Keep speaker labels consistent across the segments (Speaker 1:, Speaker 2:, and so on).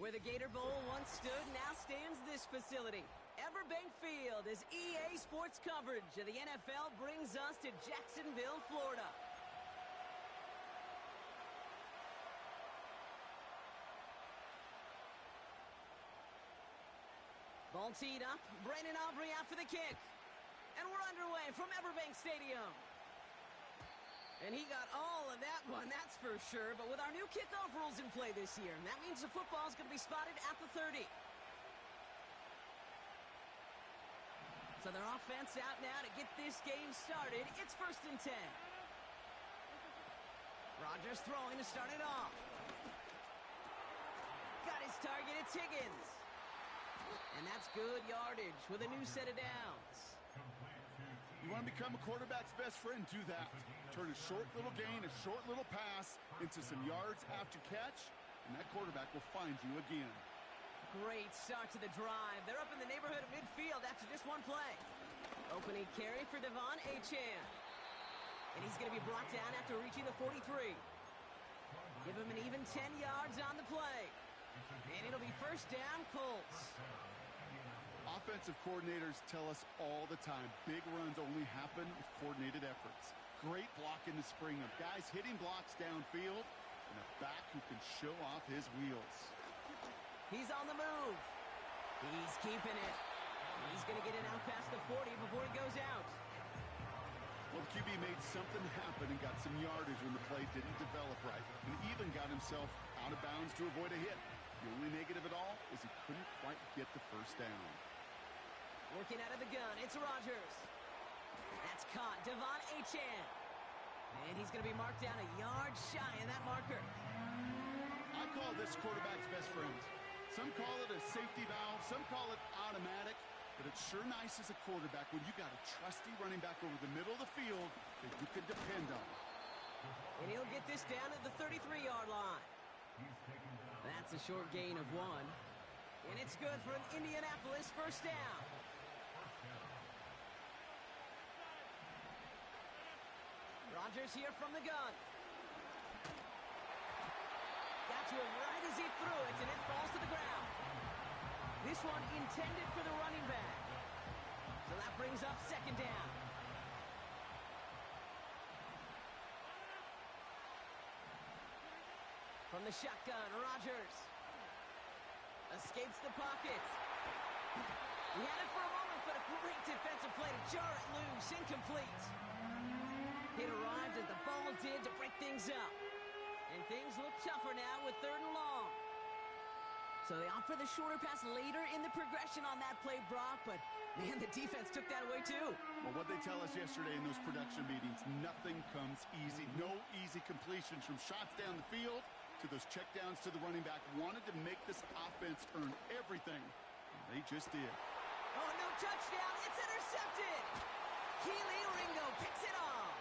Speaker 1: Where the Gator Bowl once stood, now stands this facility. Everbank Field, as EA Sports coverage of the NFL brings us to Jacksonville, Florida. Ball teed up, Brandon Aubrey out for the kick. And we're underway from Everbank Stadium. And he got all of that one, that's for sure. But with our new kickoff rules in play this year, that means the football is going to be spotted at the 30. So their offense out now to get this game started. It's 1st and 10. Rodgers throwing to start it off. Got his target, it's Higgins. And that's good yardage with a new set of downs.
Speaker 2: You want to become a quarterback's best friend, do that. Turn a short little gain, a short little pass into some yards after catch, and that quarterback will find you again.
Speaker 1: Great start to the drive. They're up in the neighborhood of midfield after just one play. Opening carry for Devon Achane. And he's going to be brought down after reaching the 43. Give him an even 10 yards on the play. And it'll be 1st down, Colts.
Speaker 2: Offensive coordinators tell us all the time, big runs only happen with coordinated efforts. Great block in the spring of guys hitting blocks downfield and a back who can show off his wheels.
Speaker 1: He's on the move. He's keeping it. He's going to get it out past the 40 before he goes out.
Speaker 2: Well, the QB made something happen and got some yardage when the play didn't develop right, and even got himself out of bounds to avoid a hit. The only negative at all is he couldn't quite get the 1st down.
Speaker 1: Working out of the gun, it's Rodgers. That's caught, Devon Achane. And he's going to be marked down a yard shy of that marker.
Speaker 2: I call this quarterback's best friend. Some call it a safety valve, some call it automatic, but it's sure nice as a quarterback when you got a trusty running back over the middle of the field that you can depend on.
Speaker 1: And he'll get this down at the 33-yard line. That's a short gain of 1. And it's good for an Indianapolis 1st down. Rodgers here from the gun. Got to him right as he threw it, and it falls to the ground. This one intended for the running back. So that brings up 2nd down. From the shotgun, Rodgers escapes the pocket. He had it for a moment, but a great defensive play to jar it loose, incomplete. It arrived as the ball did to break things up. And things look tougher now with 3rd and long. So they opt for the shorter pass later in the progression on that play, Brock, but man, the defense took that away too.
Speaker 2: Well, what they tell us yesterday in those production meetings, nothing comes easy. No easy completions from shots down the field to those checkdowns to the running back. Wanted to make this offense earn everything. And they just did.
Speaker 1: Oh, no touchdown. It's intercepted. Keely Ringo picks it off.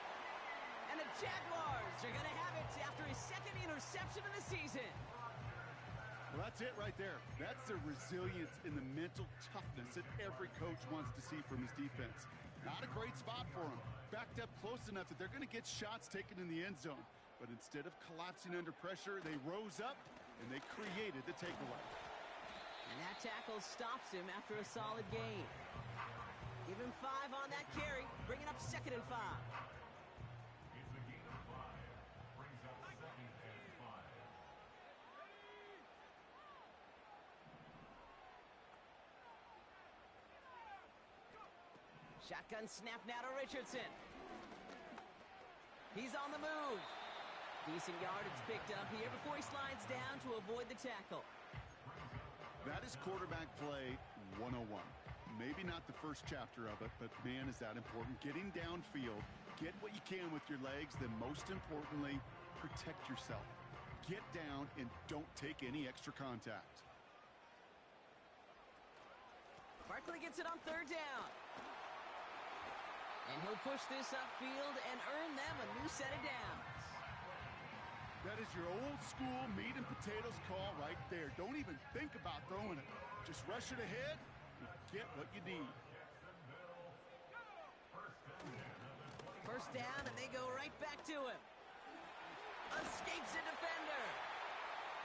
Speaker 1: And the Jaguars are going to have it after his 2nd interception of the season.
Speaker 2: Well, that's it right there. That's the resilience and the mental toughness that every coach wants to see from his defense. Not a great spot for him. Backed up close enough that they're going to get shots taken in the end zone. But instead of collapsing under pressure, they rose up and they created the takeaway.
Speaker 1: And that tackle stops him after a solid gain. Give him 5 on that carry, bringing up 2nd and 5.
Speaker 3: It's a gain of 5. Brings up 2nd and 5.
Speaker 1: Shotgun snap now to Richardson. He's on the move. Decent yardage picked up here before he slides down to avoid the tackle.
Speaker 2: That is quarterback play 101. Maybe not the first chapter of it, but man, is that important. Getting downfield, get what you can with your legs, then most importantly, protect yourself. Get down and don't take any extra contact.
Speaker 1: Barkley gets it on 3rd down. And he'll push this upfield and earn them a new set of downs.
Speaker 2: That is your old school meat and potatoes call right there. Don't even think about throwing it. Just rush it ahead and get what you need.
Speaker 1: 1st down, and they go right back to him. Escapes a defender.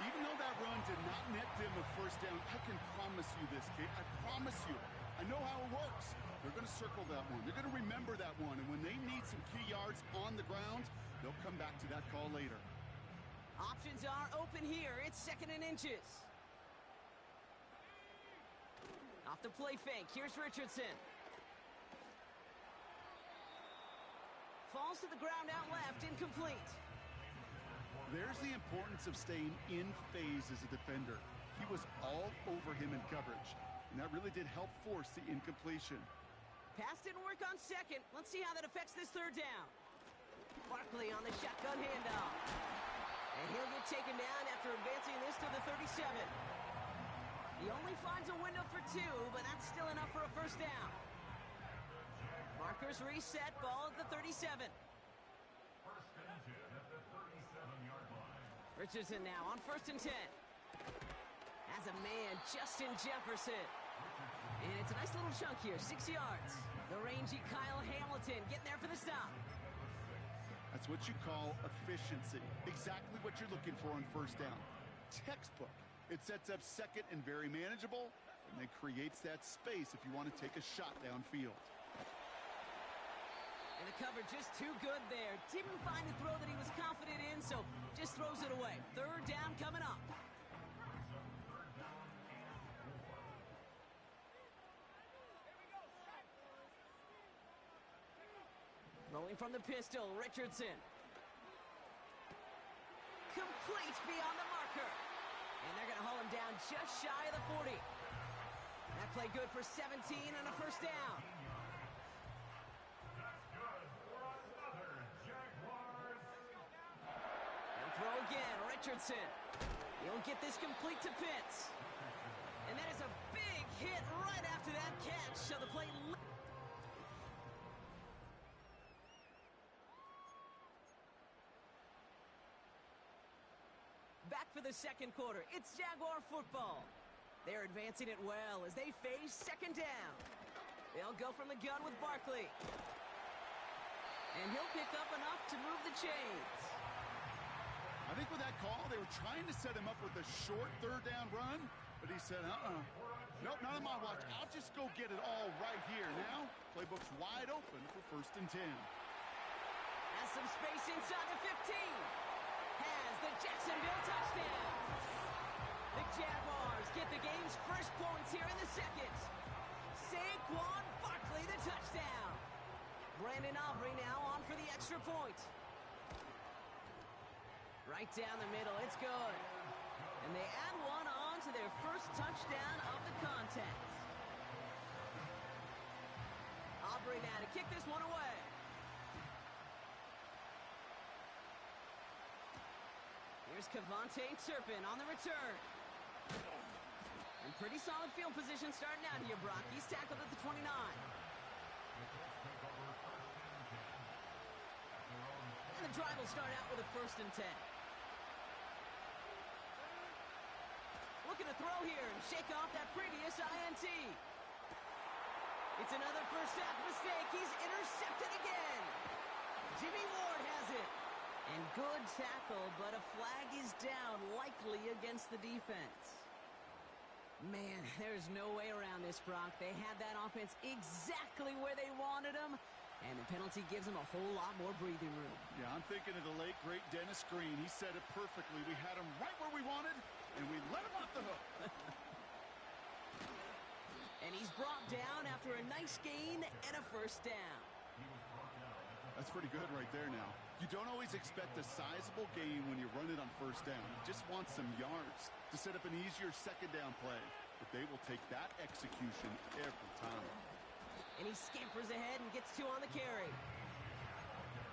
Speaker 2: Even though that run did not net them a first down, I can promise you this, Kate. I promise you. I know how it works. They're going to circle that one. They're going to remember that one. And when they need some key yards on the ground, they'll come back to that call later.
Speaker 1: Options are open here. It's 2nd and inches. Off the play fake. Here's Richardson. Falls to the ground out left. Incomplete.
Speaker 2: There's the importance of staying in phase as a defender. He was all over him in coverage, and that really did help force the incompletion.
Speaker 1: Pass didn't work on 2nd. Let's see how that affects this 3rd down. Barkley on the shotgun handoff. And he'll get taken down after advancing this to the 37. He only finds a window for 2, but that's still enough for a first down. Markers reset, ball at the 37.
Speaker 3: First and 10 at the 37-yard line.
Speaker 1: Richardson now on 1st and 10. Has a man, Justin Jefferson. And it's a nice little chunk here, 6 yards. The rangy Kyle Hamilton getting there for the stop.
Speaker 2: That's what you call efficiency. Exactly what you're looking for on first down. Textbook. It sets up 2nd and very manageable, and it creates that space if you want to take a shot downfield.
Speaker 1: And the cover just too good there. Didn't find a throw that he was confident in, so just throws it away. 3rd down coming up. Rolling from the pistol, Richardson. Complete beyond the marker. And they're going to haul him down just shy of the 40. That play good for 17 and a first down. And throw again, Richardson. He'll get this complete to Pitts. And that is a big hit right after that catch. So the play... Back for the 2nd quarter. It's Jaguar football. They're advancing it well as they face 2nd down. They'll go from the gun with Barkley. And he'll pick up enough to move the chains.
Speaker 2: I think with that call, they were trying to set him up with a short 3rd down run, but he said, nope, not on my watch. I'll just go get it all right here. Now, playbook's wide open for 1st and 10.
Speaker 1: Has some space inside the 15. Has the Jacksonville touchdown. The Jaguars get the game's first points here in the 2nd. Saquon Barkley, the touchdown. Brandon Aubrey now on for the extra point. Right down the middle, it's good. And they add one on to their first touchdown of the contest. Aubrey now to kick this one away. Here's Kevontae Turpin on the return. And pretty solid field position starting out here, Brock. He's tackled at the 29. And the drive will start out with a 1st and 10. Looking to throw here and shake off that previous INT. It's another first half mistake. He's intercepted again. Jimmy Ward has it. And good tackle, but a flag is down, likely against the defense. Man, there's no way around this, Brock. They had that offense exactly where they wanted them, and the penalty gives them a whole lot more breathing room.
Speaker 2: Yeah, I'm thinking of the late, great Dennis Green. He said it perfectly. We had him right where we wanted, and we let him off the hook.
Speaker 1: And he's brought down after a nice gain and a first down.
Speaker 2: That's pretty good right there now. You don't always expect a sizable gain when you run it on first down. You just want some yards to set up an easier 2nd down play. But they will take that execution every time.
Speaker 1: And he scampers ahead and gets 2 on the carry.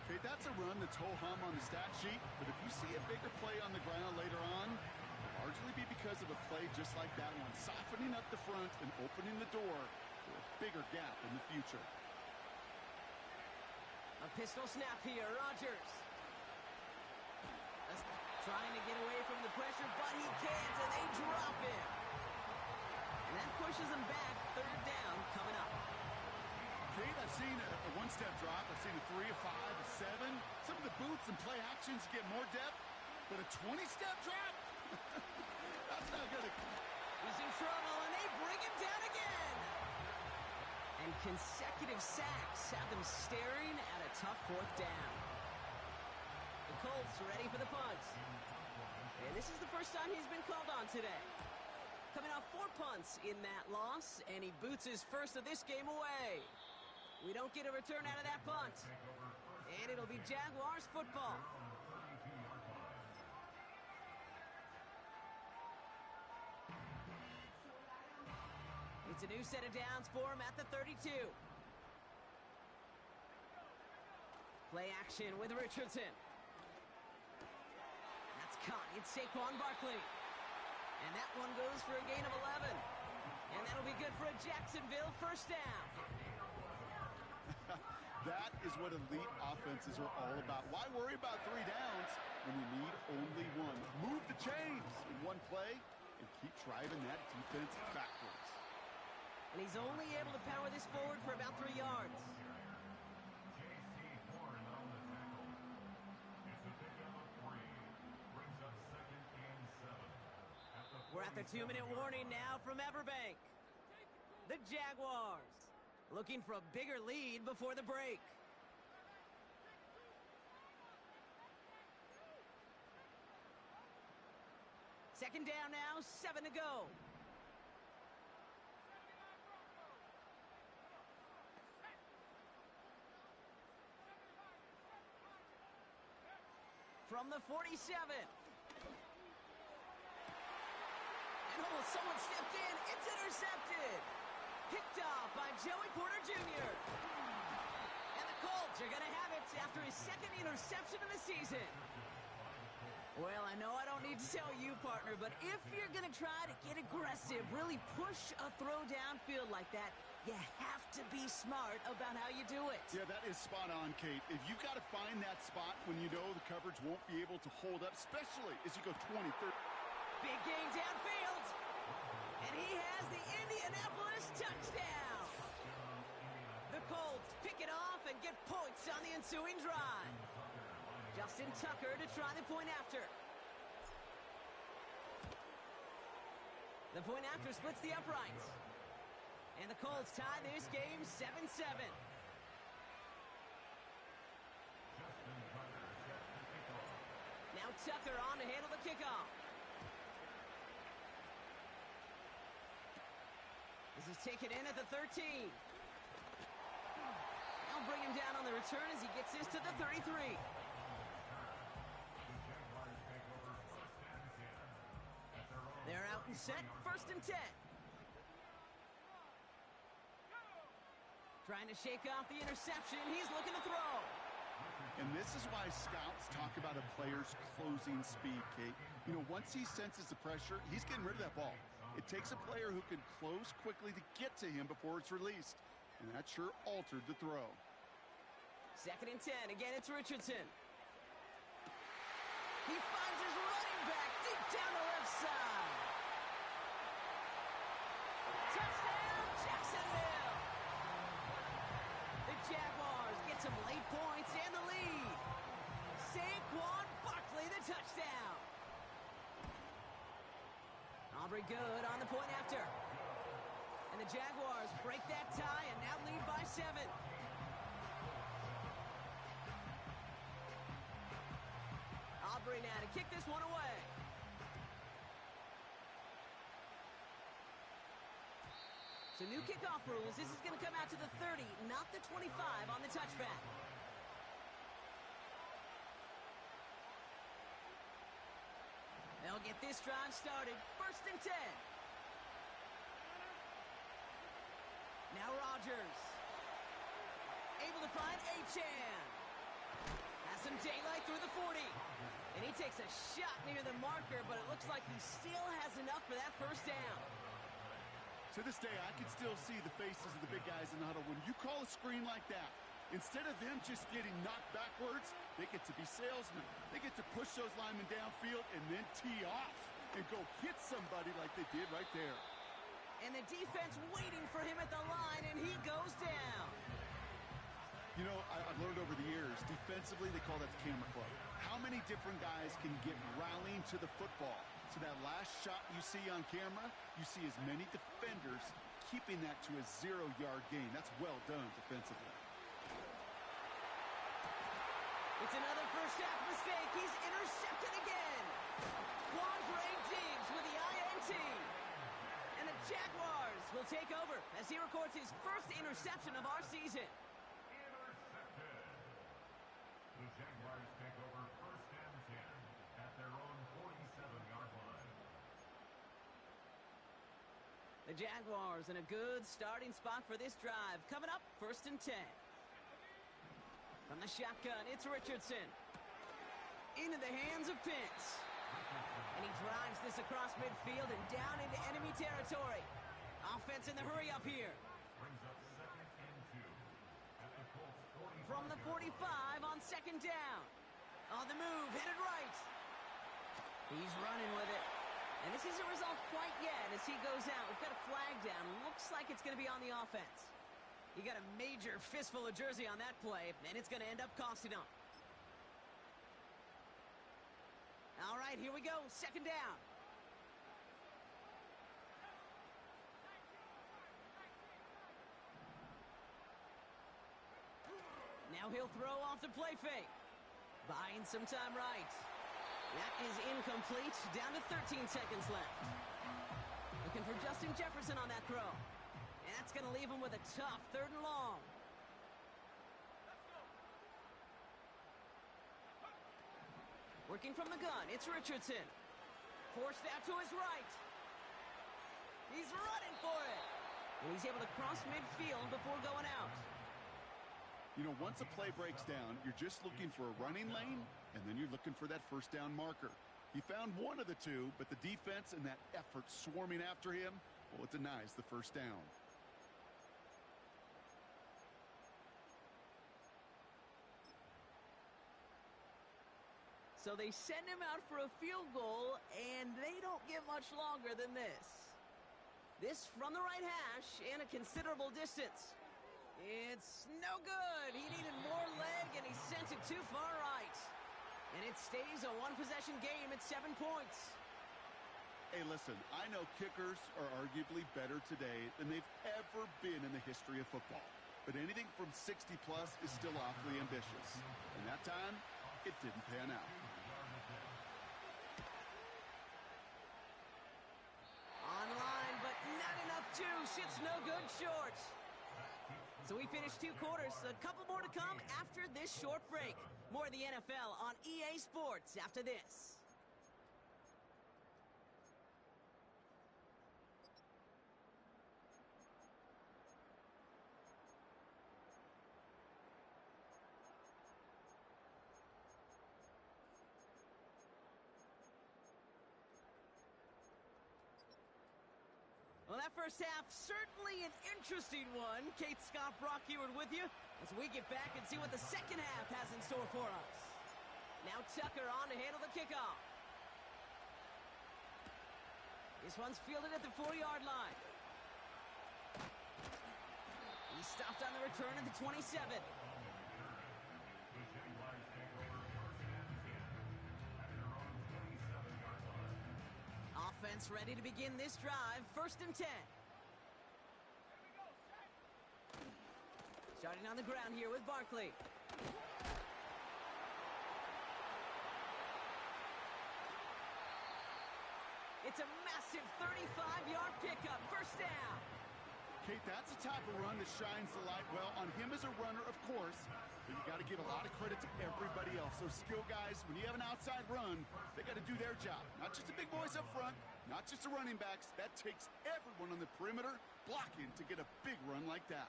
Speaker 2: Okay, that's a run that's ho-hum on the stat sheet. But if you see a bigger play on the ground later on, it'll largely be because of a play just like that one, softening up the front and opening the door for a bigger gap in the future.
Speaker 1: A pistol snap here, Rodgers. Trying to get away from the pressure, but he can't, and they drop him. And that pushes him back, 3rd down coming up.
Speaker 2: Kate, I've seen a one-step drop. I've seen a 3, a 5, a 7. Some of the boots and play actions get more depth, but a 20-step drop? That's not going to...
Speaker 1: He's in trouble, and they bring him down again. And consecutive sacks have them staring at a tough fourth down. The Colts ready for the punt. And this is the first time he's been called on today. Coming off 4 punts in that loss, and he boots his first of this game away. We don't get a return out of that punt. And it'll be Jaguars football. It's a new set of downs for him at the 32. Play action with Richardson. That's caught. It's Saquon Barkley. And that one goes for a gain of 11. And that'll be good for a Jacksonville first down.
Speaker 2: That is what elite offenses are all about. Why worry about 3 downs when you need only one? Move the chains in one play and keep driving that defense backwards.
Speaker 1: And he's only able to power this forward for about 3 yards. We're at the 2-minute warning now from Everbank. The Jaguars looking for a bigger lead before the break. Second down now, 7 to go. From the 47. And someone stepped in. It's intercepted. Picked off by Joey Porter Jr. And the Colts are going to have it after his second interception of the season. Well, I know I don't need to tell you, partner, but if you're going to try to get aggressive, really push a throw downfield like that, you have to be smart about how you do it.
Speaker 2: Yeah, that is spot on, Kate. If you've got to find that spot when you know the coverage won't be able to hold up, especially as you go 20, 30.
Speaker 1: Big gain downfield. And he has the Indianapolis touchdown. The Colts pick it off and get points on the ensuing drive. Justin Tucker to try the point after. The point after splits the uprights. And the Colts tie this game 7-7. Now Tucker on to handle the kickoff. This is taken in at the 13. They'll bring him down on the return as he gets this to the 33. They're out and set, 1st and 10. Trying to shake off the interception. He's looking to throw.
Speaker 2: And this is why scouts talk about a player's closing speed, Kate. You know, once he senses the pressure, he's getting rid of that ball. It takes a player who can close quickly to get to him before it's released. And that sure altered the throw.
Speaker 1: 2nd and 10. Again, it's Richardson. He finds his running back deep down the left side. Touchdown, Jacksonville. The Jaguars get some late points and the lead. Saquon Barkley, the touchdown. Aubrey good on the point after. And the Jaguars break that tie and now lead by 7. Aubrey now to kick this one away. So new kickoff rules. This is going to come out to the 30, not the 25 on the touchback. They'll get this drive started. 1st and 10. Now Rodgers. Able to find Achane. Has some daylight through the 40. And he takes a shot near the marker, but it looks like he still has enough for that first down.
Speaker 2: To this day, I can still see the faces of the big guys in the huddle. When you call a screen like that, instead of them just getting knocked backwards, they get to be salesmen. They get to push those linemen downfield and then tee off and go hit somebody like they did right there.
Speaker 1: And the defense waiting for him at the line, and he goes down.
Speaker 2: You know, I've learned over the years, defensively, they call that the camera club. How many different guys can get rallying to the football? So that last shot you see on camera, you see as many defenders keeping that to a 0-yard gain. That's well done defensively.
Speaker 1: It's another first half mistake. He's intercepted again. Quandre Diggs with the INT. And the Jaguars will take over as he records his first interception of our season.
Speaker 3: Intercepted. The Jaguars take over first and 10 at their own 47-yard line.
Speaker 1: The Jaguars in a good starting spot for this drive. Coming up, first and 10. From the shotgun, it's Richardson. Into the hands of Pitts. And he drives this across midfield and down into enemy territory. Offense in the hurry up here.
Speaker 3: Brings up second and 2 at the Colts 45.
Speaker 1: From the 45 on second down. On the move, hit it right. He's running with it. And this isn't resolved quite yet as he goes out. We've got a flag down. Looks like it's going to be on the offense. He got a major fistful of jersey on that play, and it's going to end up costing him. All right, here we go. Second down. Now he'll throw off the play fake. Buying some time right. That is incomplete. Down to 13 seconds left. Looking for Justin Jefferson on that throw. And that's going to leave him with a tough third and long. Working from the gun, it's Richardson. Forced out to his right. He's running for it. And he's able to cross midfield before going out.
Speaker 2: You know, once a play breaks down, you're just looking for a running lane, and then you're looking for that first down marker. He found one of the two, but the defense and that effort swarming after him, well, it denies the first down.
Speaker 1: So they send him out for a field goal, and they don't get much longer than this. This from the right hash and a considerable distance. It's no good. He needed more leg, and he sent it too far right. And it stays a one-possession game at 7 points.
Speaker 2: Hey, listen, I know kickers are arguably better today than they've ever been in the history of football. But anything from 60-plus is still awfully ambitious. And that time, it didn't pan out.
Speaker 1: Online, but not enough juice. It's no good short. So we finished 2 quarters. A couple more to come after this short break. More of the NFL on EA Sports after this. Well, that first half, certainly an interesting one. Kate Scott, Brock Ewart with you as we get back and see what the second half has in store for us. Now Tucker on to handle the kickoff. This one's fielded at the 4-yard line. He's stopped on the return at the 27. Offense ready to begin this drive. First and 10. Starting on the ground here with Barkley. It's a massive 35-yard pickup. First down.
Speaker 2: Kate, that's the type of run that shines the light well on him as a runner, of course, but you got to give a lot of credit to everybody else. Those skill guys, when you have an outside run, they got to do their job. Not just the big boys up front, not just the running backs. That takes everyone on the perimeter blocking to get a big run like that.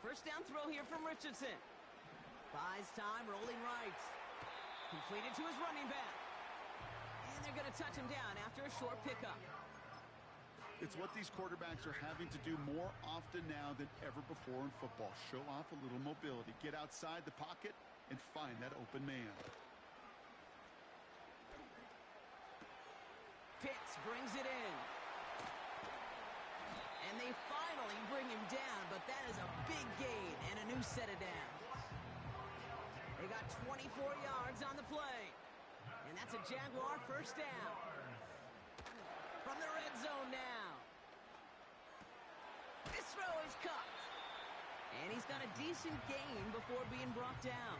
Speaker 1: First down throw here from Richardson. Buys time, rolling right. Completed to his running back. And they're going to touch him down after a short pickup.
Speaker 2: It's what these quarterbacks are having to do more often now than ever before in football. Show off a little mobility. Get outside the pocket and find that open man.
Speaker 1: Pitts brings it in. And they finally bring him down, but that is a big gain and a new set of downs. They got 24 yards on the play. And And that's a Jaguar first down. From the red zone now. This throw is caught. And he's got a decent gain before being brought down.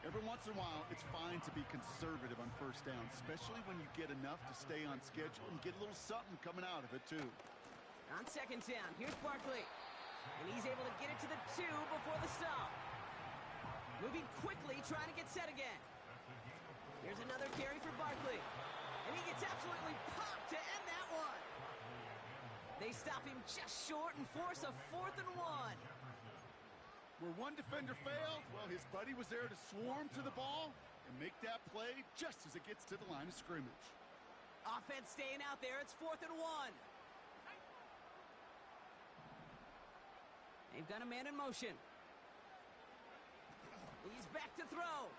Speaker 2: Every once in a while, it's fine to be conservative on first down, especially when you get enough to stay on schedule and get a little something coming out of it, too.
Speaker 1: On second down, here's Barkley. And he's able to get it to the 2 before the stop. Moving quickly, trying to get set again. Here's another carry for Barkley. And he gets absolutely popped to end that one. They stop him just short and force a 4th and 1.
Speaker 2: Where one defender failed, well, his buddy was there to swarm to the ball and make that play just as it gets to the line of scrimmage.
Speaker 1: Offense staying out there. It's 4th and 1. They've got a man in motion. He's back to throw.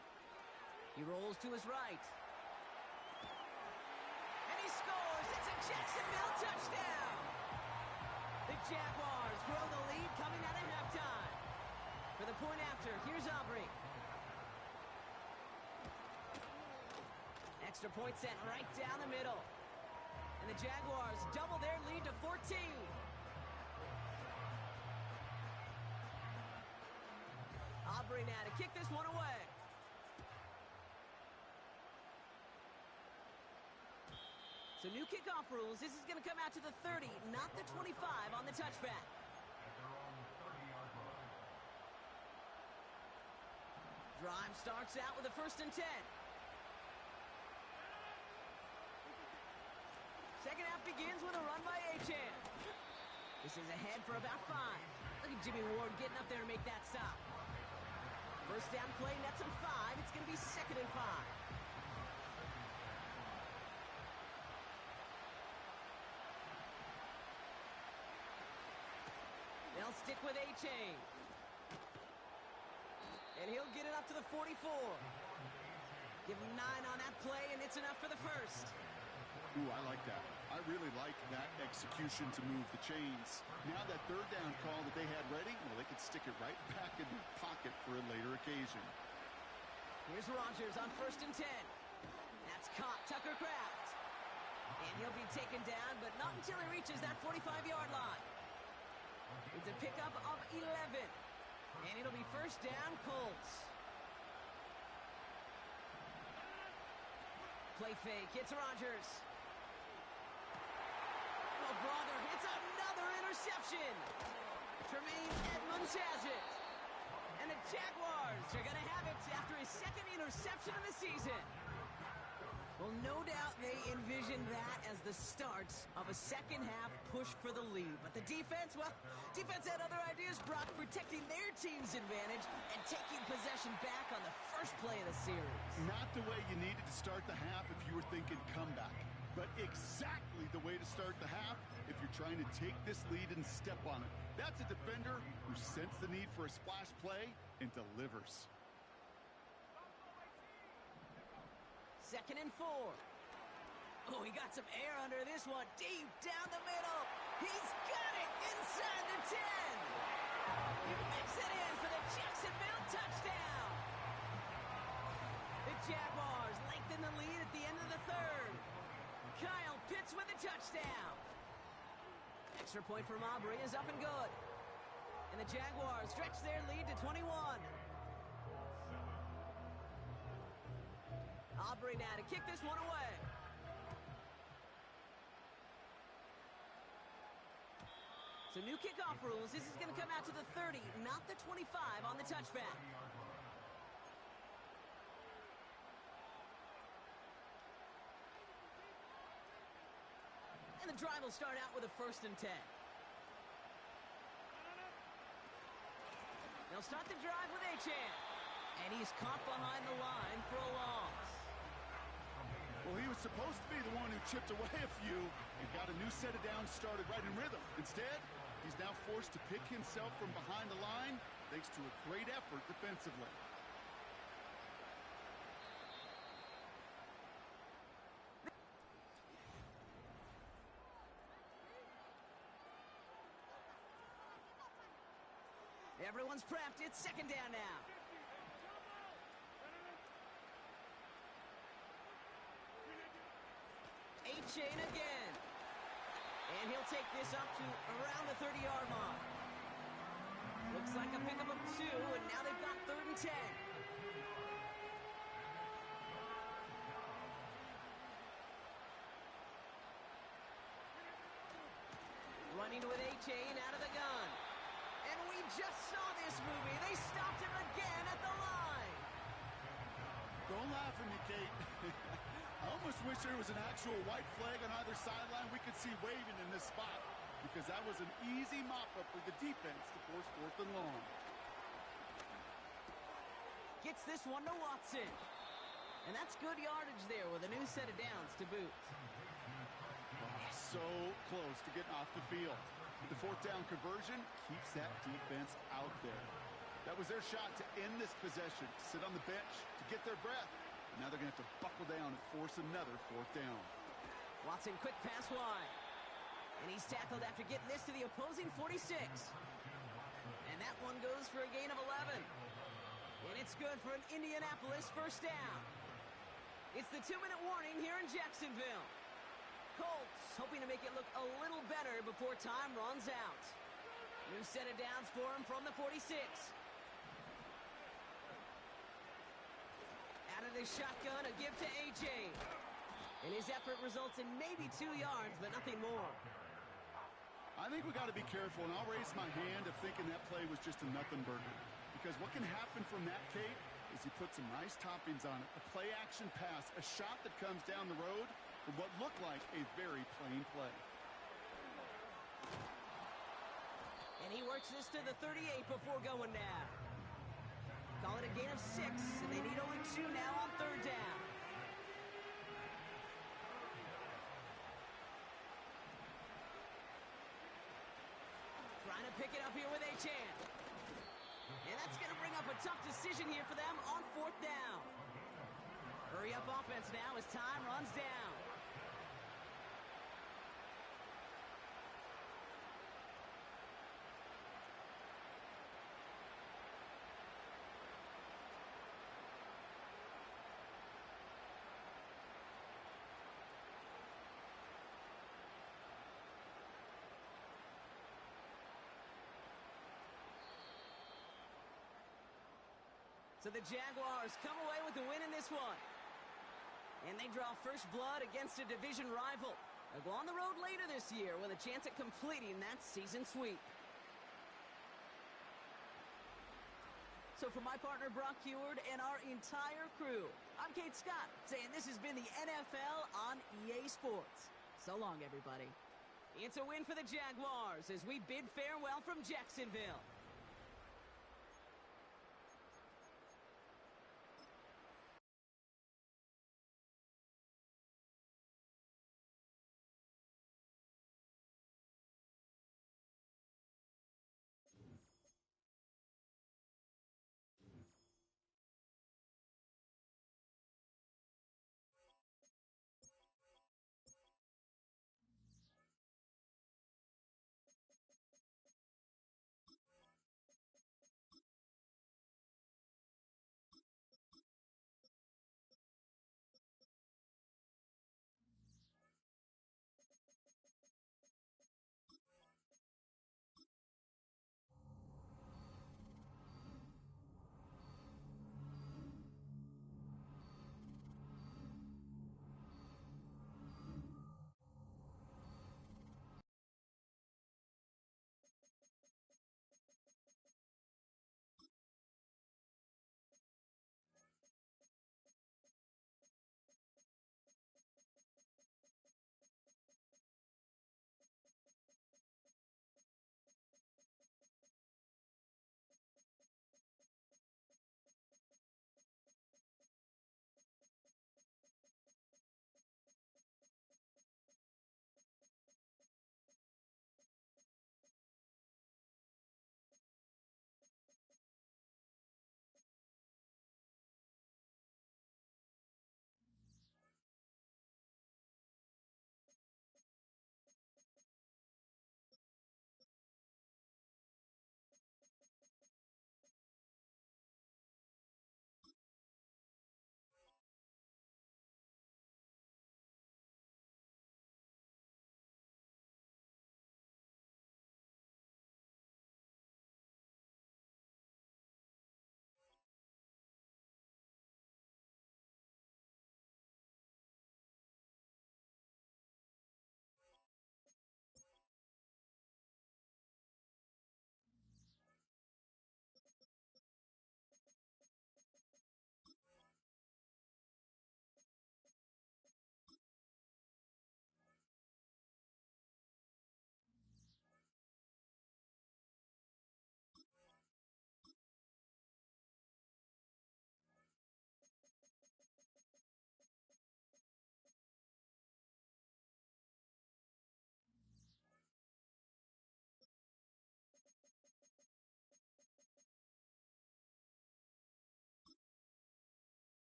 Speaker 1: He rolls to his right. And he scores. It's a Jacksonville touchdown. The Jaguars grow the lead coming out of halftime. For the point after, here's Aubrey. Extra point sent right down the middle. And the Jaguars double their lead to 14. Aubrey now to kick this one away. So new kickoff rules. This is going to come out to the 30, not the 25 on the touchback. Drive starts out with a 1st and 10. Second half begins with a run by Achan. This is ahead for about 5. Look at Jimmy Ward getting up there to make that stop. First down play, nets him 5. It's going to be 2nd and 5. They'll stick with A-Chain. And he'll get it up to the 44. Give him 9 on that play, and it's enough for the first.
Speaker 2: Ooh, I like that. I really like that execution to move the chains. Now that 3rd down call that they had ready, well, they could stick it right back in their pocket for a later occasion.
Speaker 1: Here's Rodgers on 1st and 10. That's caught, Tucker Kraft. And he'll be taken down, but not until he reaches that 45-yard line. It's a pickup of 11. And it'll be first down, Colts. Play fake, it's Rodgers. Oh, brother, it's another interception. Tremaine Edmonds has it. And the Jaguars are going to have it after his 2nd interception of the season. Well, no doubt they envisioned that as the start of a second-half push for the lead. But the defense, well, defense had other ideas, Brock, protecting their team's advantage and taking possession back on the first play of the series.
Speaker 2: Not the way you needed to start the half if you were thinking comeback, but exactly the way to start the half if you're trying to take this lead and step on it. That's a defender who sensed the need for a splash play and delivers.
Speaker 1: 2nd and 4. Oh, he got some air under this one. Deep down the middle. He's got it inside the 10. He makes it in for the Jacksonville touchdown. The Jaguars lengthen the lead at the end of the 3rd. Kyle Pitts with a touchdown. Extra point from Aubrey is up and good. And the Jaguars stretch their lead to 21. Aubrey now to kick this one away. So new kickoff rules. This is going to come out to the 30, not the 25 on the touchback. And the drive will start out with a 1st and 10. They'll start the drive with Achan. And he's caught behind the line for a loss.
Speaker 2: Well, he was supposed to be the one who chipped away a few and got a new set of downs started right in rhythm. Instead, he's now forced to pick himself from behind the line thanks to a great effort defensively.
Speaker 1: Everyone's prepped. It's 2nd down now. chain again. And he'll take this up to around the 30-yard line. Looks like a pickup of 2, and now they've got 3rd and 10. Running with A-Chain out of the gun. And we just saw this movie. They stopped him again at the line.
Speaker 2: Don't laugh at me, Kate. I almost wish there was an actual white flag on either sideline we could see waving in this spot, because that was an easy mop-up for the defense to force 4th and long.
Speaker 1: Gets this one to Watson. And that's good yardage there with a new set of downs to boot.
Speaker 2: So close to getting off the field. The 4th down conversion keeps that defense out there. That was their shot to end this possession, to sit on the bench, to get their breath. Now they're going to have to buckle down and force another 4th down.
Speaker 1: Watson, quick pass wide. And he's tackled after getting this to the opposing 46. And that one goes for a gain of 11. And it's good for an Indianapolis 1st down. It's the 2-minute warning here in Jacksonville. Colts hoping to make it look a little better before time runs out. New set of downs for him from the 46. Out of the shotgun, a give to A.J. And his effort results in maybe 2 yards, but nothing more.
Speaker 2: I think we got to be careful, and I'll raise my hand of thinking that play was just a nothing burger. Because what can happen from that, Kate, is he put some nice toppings on it. A play-action pass, a shot that comes down the road for what looked like a very plain play.
Speaker 1: And he works this to the 38 before going down. Call it a gain of 6, and they need only 2 now on 3rd down. Trying to pick it up here with A-Chan. And that's going to bring up a tough decision here for them on 4th down. Hurry up offense now as time runs down. So the Jaguars come away with the win in this one. And they draw first blood against a division rival. They'll go on the road later this year with a chance at completing that season sweep. So for my partner Brock Heward and our entire crew, I'm Kate Scott saying this has been the NFL on EA Sports. So long, everybody. It's a win for the Jaguars as we bid farewell from Jacksonville.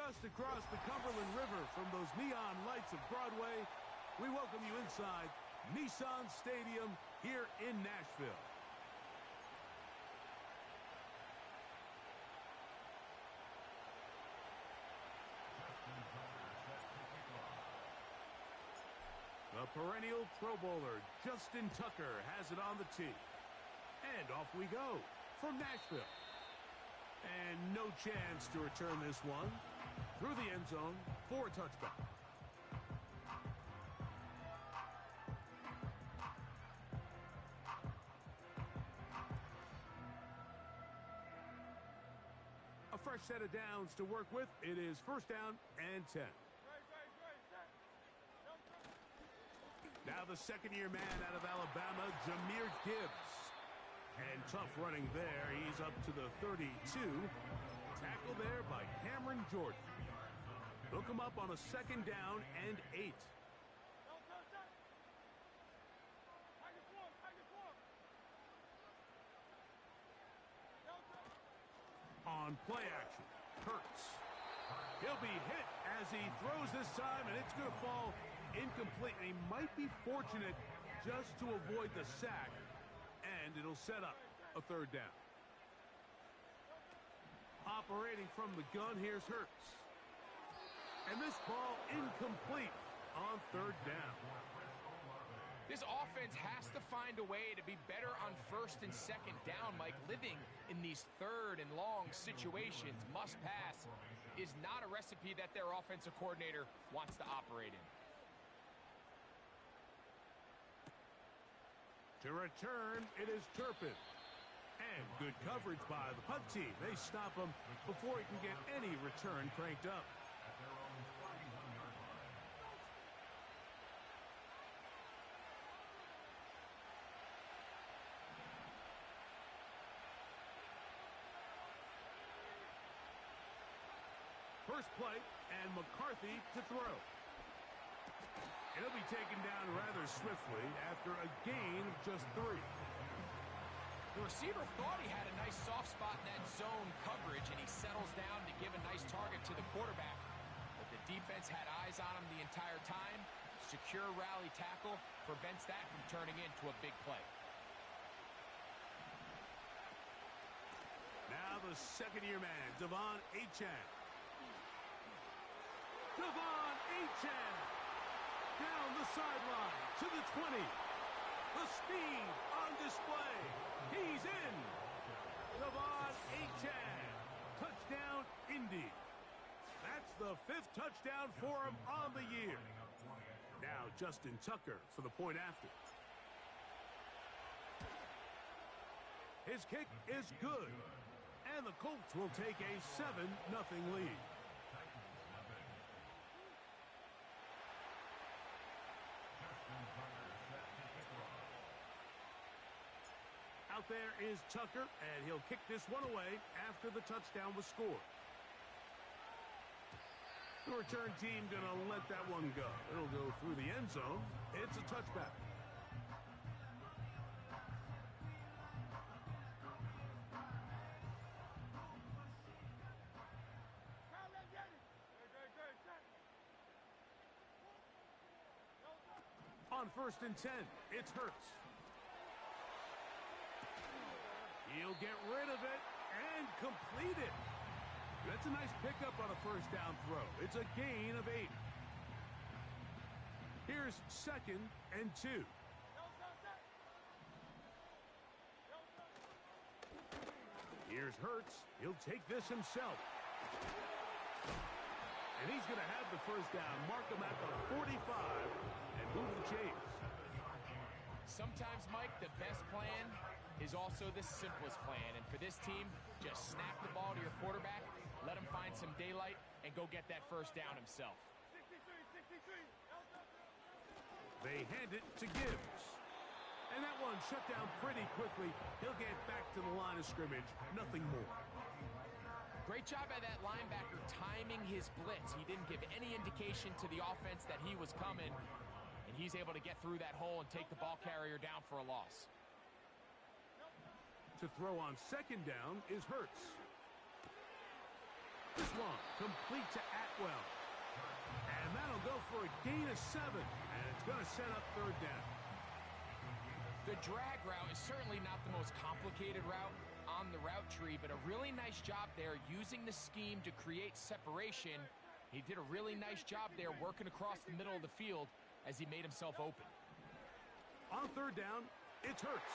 Speaker 4: Just across the Cumberland River from those neon lights of Broadway, we welcome you inside Nissan Stadium here in Nashville. The perennial Pro Bowler, Justin Tucker, has it on the tee. And off we go from Nashville. And no chance to return this one through the end zone for a touchback. A fresh set of downs to work with. It is first down and 10. Now the second-year man out of Alabama, Jahmyr Gibbs. And tough running there. He's up to the 32. Tackle there by Cameron Jordan. Hook him up on a second down and 8. On play action, Hurts. He'll be hit as he throws this time, and it's going to fall incomplete. And he might be fortunate just to avoid the sack, and it'll set up a third down. Operating from the gun, here's Hurts. And this ball incomplete on third down.
Speaker 5: This offense has to find a way to be better on first and second down, Mike. Living in these third and long situations, must pass, is not a recipe that their offensive coordinator wants to operate in.
Speaker 4: To return, it is Turpin. And good coverage by the punt team. They stop him before he can get any return cranked up. First play, and McCarthy to throw. It'll be taken down rather swiftly after a gain of just 3.
Speaker 5: The receiver thought he had a nice soft spot in that zone coverage, and he settles down to give a nice target to the quarterback. But the defense had eyes on him the entire time. Secure rally tackle prevents that from turning into a big play.
Speaker 4: Now the second-year man, Devon Achane. Devon Achane down the sideline to the 20. The speed on display. He's in. Devon Achane. Touchdown, Indy. That's the 5th touchdown for him on the year. Now Justin Tucker for the point after. His kick is good. And the Colts will take a 7-0 lead. Out there is Tucker, and he'll kick this one away after the touchdown was scored. The return team going to let that one go. It'll go through the end zone. It's a touchback. On first and 10, it's Hurts. He'll get rid of it and complete it. That's a nice pickup on a first down throw. It's a gain of 8. Here's second and 2. Here's Hurts. He'll take this himself. And he's going to have the first down. Mark him at the 45 and move the chains.
Speaker 5: Sometimes, Mike, the best plan is also the simplest plan. And for this team, just snap the ball to your quarterback, let him find some daylight, and go get that first down himself.
Speaker 4: They hand it to Gibbs. And that one shut down pretty quickly. He'll get back to the line of scrimmage. Nothing more.
Speaker 5: Great job by that linebacker timing his blitz. He didn't give any indication to the offense that he was coming. And he's able to get through that hole and take the ball carrier down for a loss.
Speaker 4: To throw on second down is Hurts. This one complete to Atwell. And that'll go for a gain of 7. And it's going to set up third down.
Speaker 5: The drag route is certainly not the most complicated route on the route tree, but a really nice job there using the scheme to create separation. He did a really nice job there working across the middle of the field as he made himself open.
Speaker 4: On third down, it's Hurts.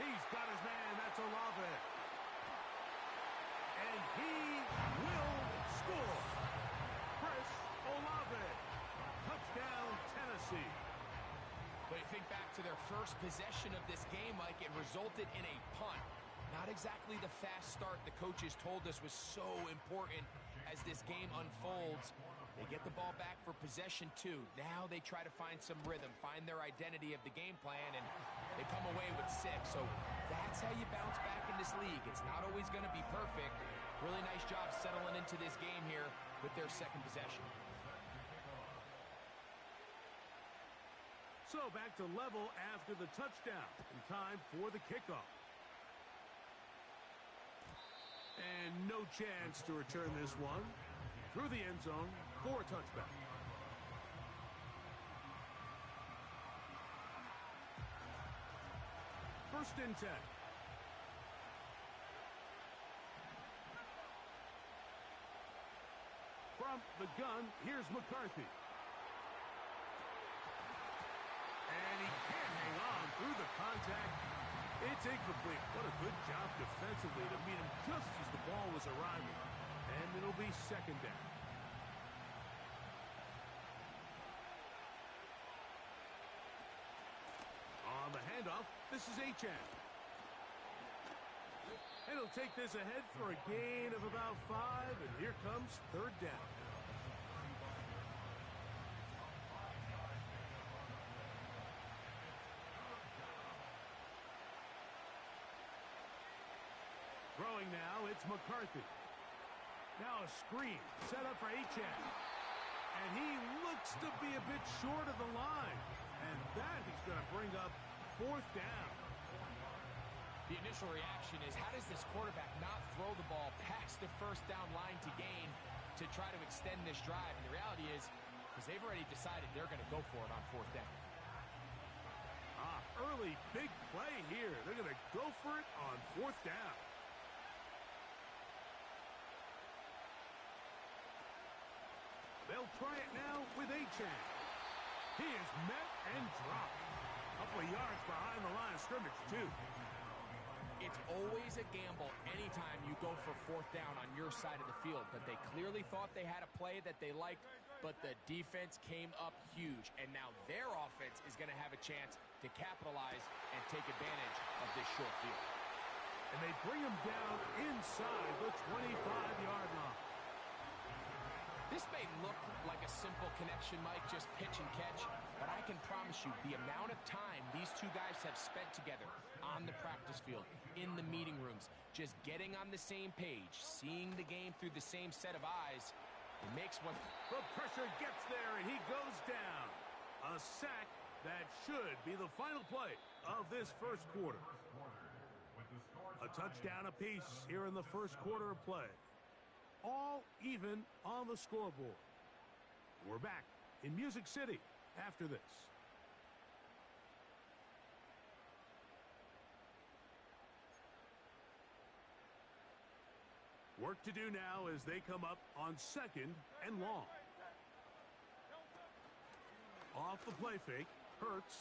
Speaker 4: He's got his man. That's Olave. And he will score. Chris Olave. Touchdown, Tennessee.
Speaker 5: But you think back to their first possession of this game, Mike, it resulted in a punt. Not exactly the fast start the coaches told us was so important as this game unfolds. They get the ball back for possession 2. Now they try to find some rhythm, find their identity of the game plan, and they come away with 6. So that's how you bounce back in this league. It's not always going to be perfect. Really nice job settling into this game here with their second possession.
Speaker 4: So back to level after the touchdown. And time for the kickoff. And no chance to return this one. Through the end zone for a touchback. First and 10. From the gun, here's McCarthy. And he can't hang on through the contact. It's incomplete. What a good job defensively to meet him just as the ball was arriving. And it'll be second down. On the handoff, this is Achane. And he'll take this ahead for a gain of about 5, and here comes third down. Throwing now, it's McCarthy. Now a screen set up for Achane. And he looks to be a bit short of the line. And that is going to bring up fourth down.
Speaker 5: The initial reaction is, how does this quarterback not throw the ball past the first down line to gain to try to extend this drive? And the reality is, because they've already decided they're going to go for it on fourth down.
Speaker 4: Early big play here. They're going to go for it on fourth down. They'll try it now with Achane. He is met and dropped. A couple of yards behind the line of scrimmage, too.
Speaker 5: It's always a gamble anytime you go for fourth down on your side of the field, but they clearly thought they had a play that they liked, but the defense came up huge, and now their offense is going to have a chance to capitalize and take advantage of this short field.
Speaker 4: And they bring him down inside the 25-yard line.
Speaker 5: This may look like a simple connection, Mike, just pitch and catch, but I can promise you the amount of time these two guys have spent together on the practice field, in the meeting rooms, just getting on the same page, seeing the game through the same set of eyes, it makes one...
Speaker 4: The pressure gets there, and he goes down. A sack that should be the final play of this first quarter. A touchdown apiece here in the first quarter of play. All even on the scoreboard. We're back in Music City after this. Work to do now as they come up on second and long. Off the play fake, Hurts.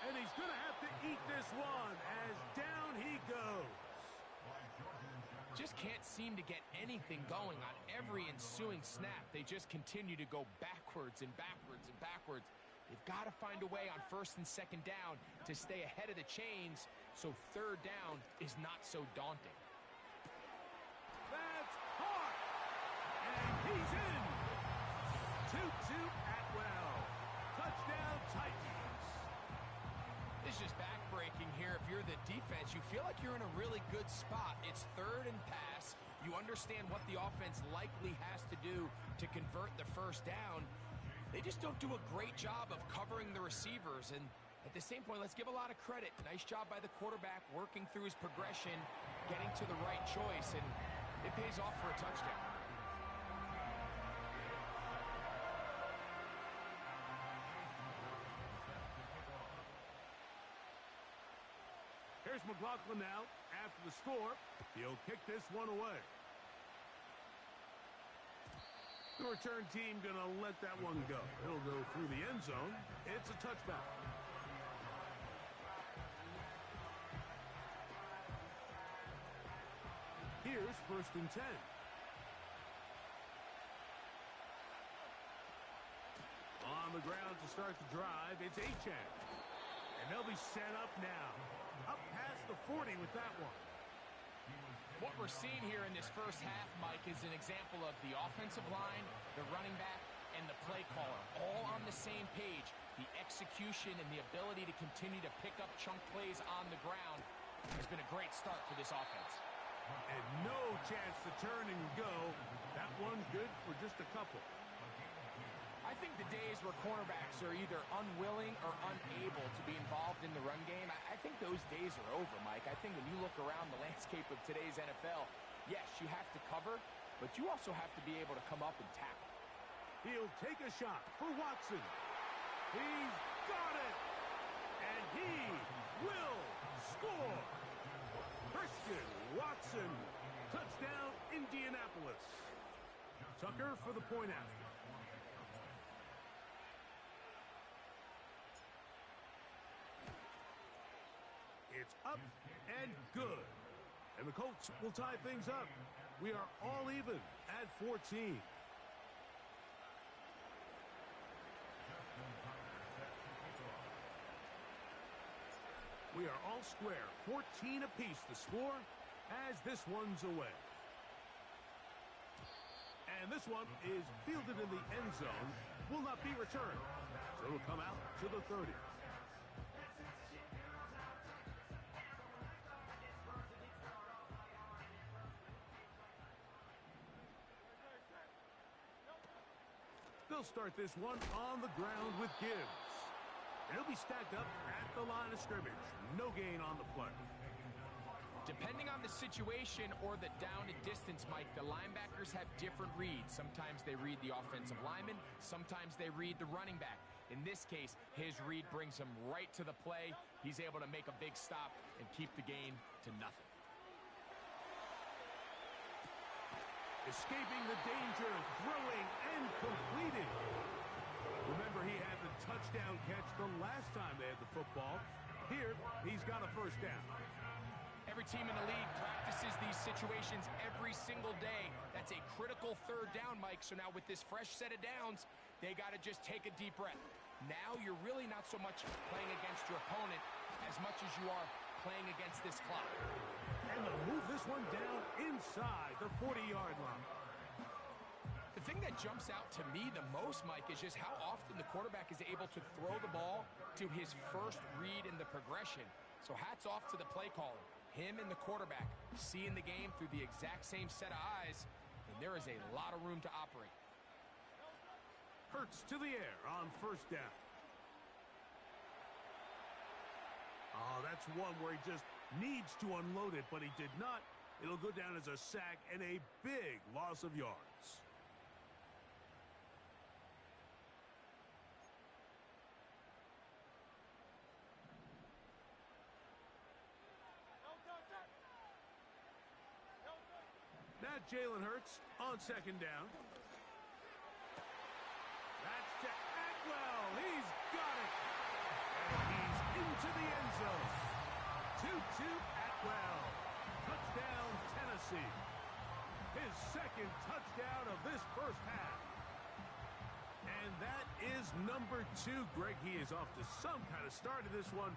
Speaker 4: And he's going to have to eat this one as down he goes.
Speaker 5: Just can't seem to get anything going on every ensuing snap. They just continue to go backwards and backwards and backwards. They've got to find a way on first and second down to stay ahead of the chains so third down is not so daunting.
Speaker 4: That's hard. And he's in. 2-2 Atwell. Touchdown Titans.
Speaker 5: This is just backbreaking here. If you're the defense, you feel like you're in a really good spot. It's third and pass. You understand what the offense likely has to do to convert the first down. They just don't do a great job of covering the receivers, and At the same point, let's give a lot of credit. Nice job by the quarterback working through his progression, getting to the right choice, and it pays off for a touchdown.
Speaker 4: Here's McLaughlin now. After the score, he'll kick this one away. The return team going to let that one go. It'll go through the end zone. It's a touchback. Here's 1st and 10. On the ground to start the drive, it's Achane. And they'll be set up now. Up past the 40 with that one.
Speaker 5: What we're seeing here in this first half, Mike, is an example of the offensive line, the running back, and the play caller all on the same page. The execution and the ability to continue to pick up chunk plays on the ground has been a great start for this offense.
Speaker 4: And no chance to turn and go. That one good for just a couple.
Speaker 5: I think the days where cornerbacks are either unwilling or unable to be involved in the run game, I think those days are over, Mike. I think when you look around the landscape of today's NFL, yes, you have to cover, but you also have to be able to come up and tackle.
Speaker 4: He'll take a shot for Watson. He's got it! And he will score! Christian Watson, touchdown Indianapolis. Tucker for the point after. It's up and good. And the Colts will tie things up. We are all even at 14. We are all square. 14 apiece the score as this one's away. And this one is fielded in the end zone. Will not be returned. So it'll come out to the 30. They'll start this one on the ground with Gibbs. And he'll be stacked up at the line of scrimmage. No gain on the play.
Speaker 5: Depending on the situation or the down and distance, Mike, the linebackers have different reads. Sometimes they read the offensive lineman. Sometimes they read the running back. In this case, his read brings him right to the play. He's able to make a big stop and keep the gain to nothing.
Speaker 4: Escaping the danger, throwing, and completing. Remember, he had the touchdown catch the last time they had the football. Here, he's got a first down.
Speaker 5: Every team in the league practices these situations every single day. That's a critical 3rd down, Mike. So now with this fresh set of downs, they got to just take a deep breath. Now you're really not so much playing against your opponent as much as you are playing against this clock.
Speaker 4: And they'll move this one down inside the 40-yard line.
Speaker 5: The thing that jumps out to me the most, Mike, is just how often the quarterback is able to throw the ball to his first read in the progression. So hats off to the play caller. Him and the quarterback seeing the game through the exact same set of eyes, and there is a lot of room to operate.
Speaker 4: Hurts to the air on first down. Oh, that's one where he just needs to unload it, but he did not. It'll go down as a sack and a big loss of yards. Now Jalen Hurts on 2nd down. That's to Atwell. He's got it. And he's into the end zone. 2-2 Atwell. Touchdown, Tennessee. His 2nd touchdown of this first half. And that is number 2. Greg, he is off to some kind of start in this one.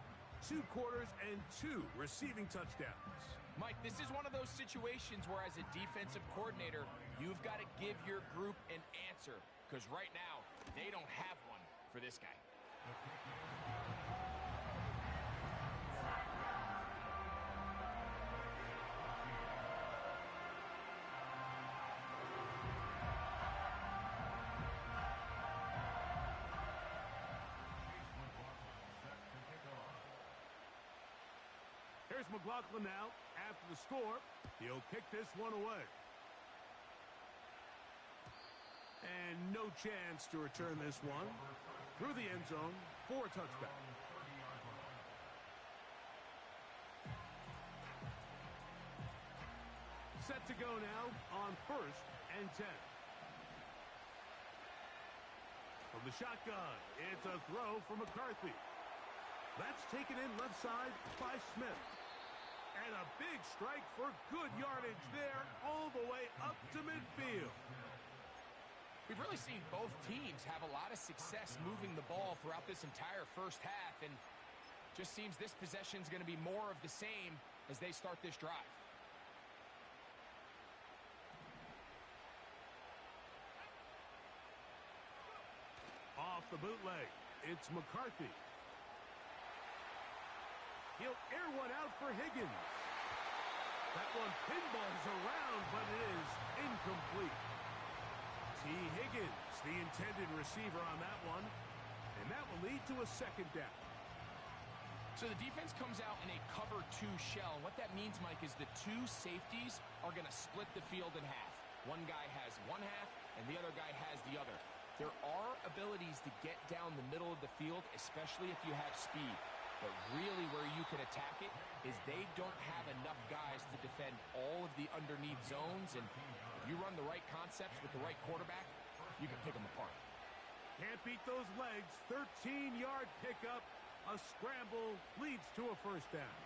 Speaker 4: 2 quarters and 2 receiving touchdowns.
Speaker 5: Mike, this is one of those situations where as a defensive coordinator, you've got to give your group an answer. Because right now, they don't have one for this guy.
Speaker 4: Here's McLaughlin now. After the score, he'll kick this one away. And no chance to return this one through the end zone for a touchback. Set to go now on 1st and 10. From the shotgun, it's a throw for McCarthy. That's taken in left side by Smith. And a big strike for good yardage there all the way up to midfield.
Speaker 5: We've really seen both teams have a lot of success moving the ball throughout this entire first half, and just seems this possession is going to be more of the same as they start this drive.
Speaker 4: Off the bootleg, it's McCarthy. He'll air one out for Higgins. That one pinballs around, but it is incomplete. T. Higgins, the intended receiver on that one, and that will lead to a second down.
Speaker 5: So the defense comes out in a cover 2 shell. What that means, Mike, is the 2 safeties are going to split the field in half. One guy has one half, and the other guy has the other. There are abilities to get down the middle of the field, especially if you have speed. But really where you can attack it is they don't have enough guys to defend all of the underneath zones. And if you run the right concepts with the right quarterback, you can pick them apart.
Speaker 4: Can't beat those legs. 13-yard pickup. A scramble leads to a first down.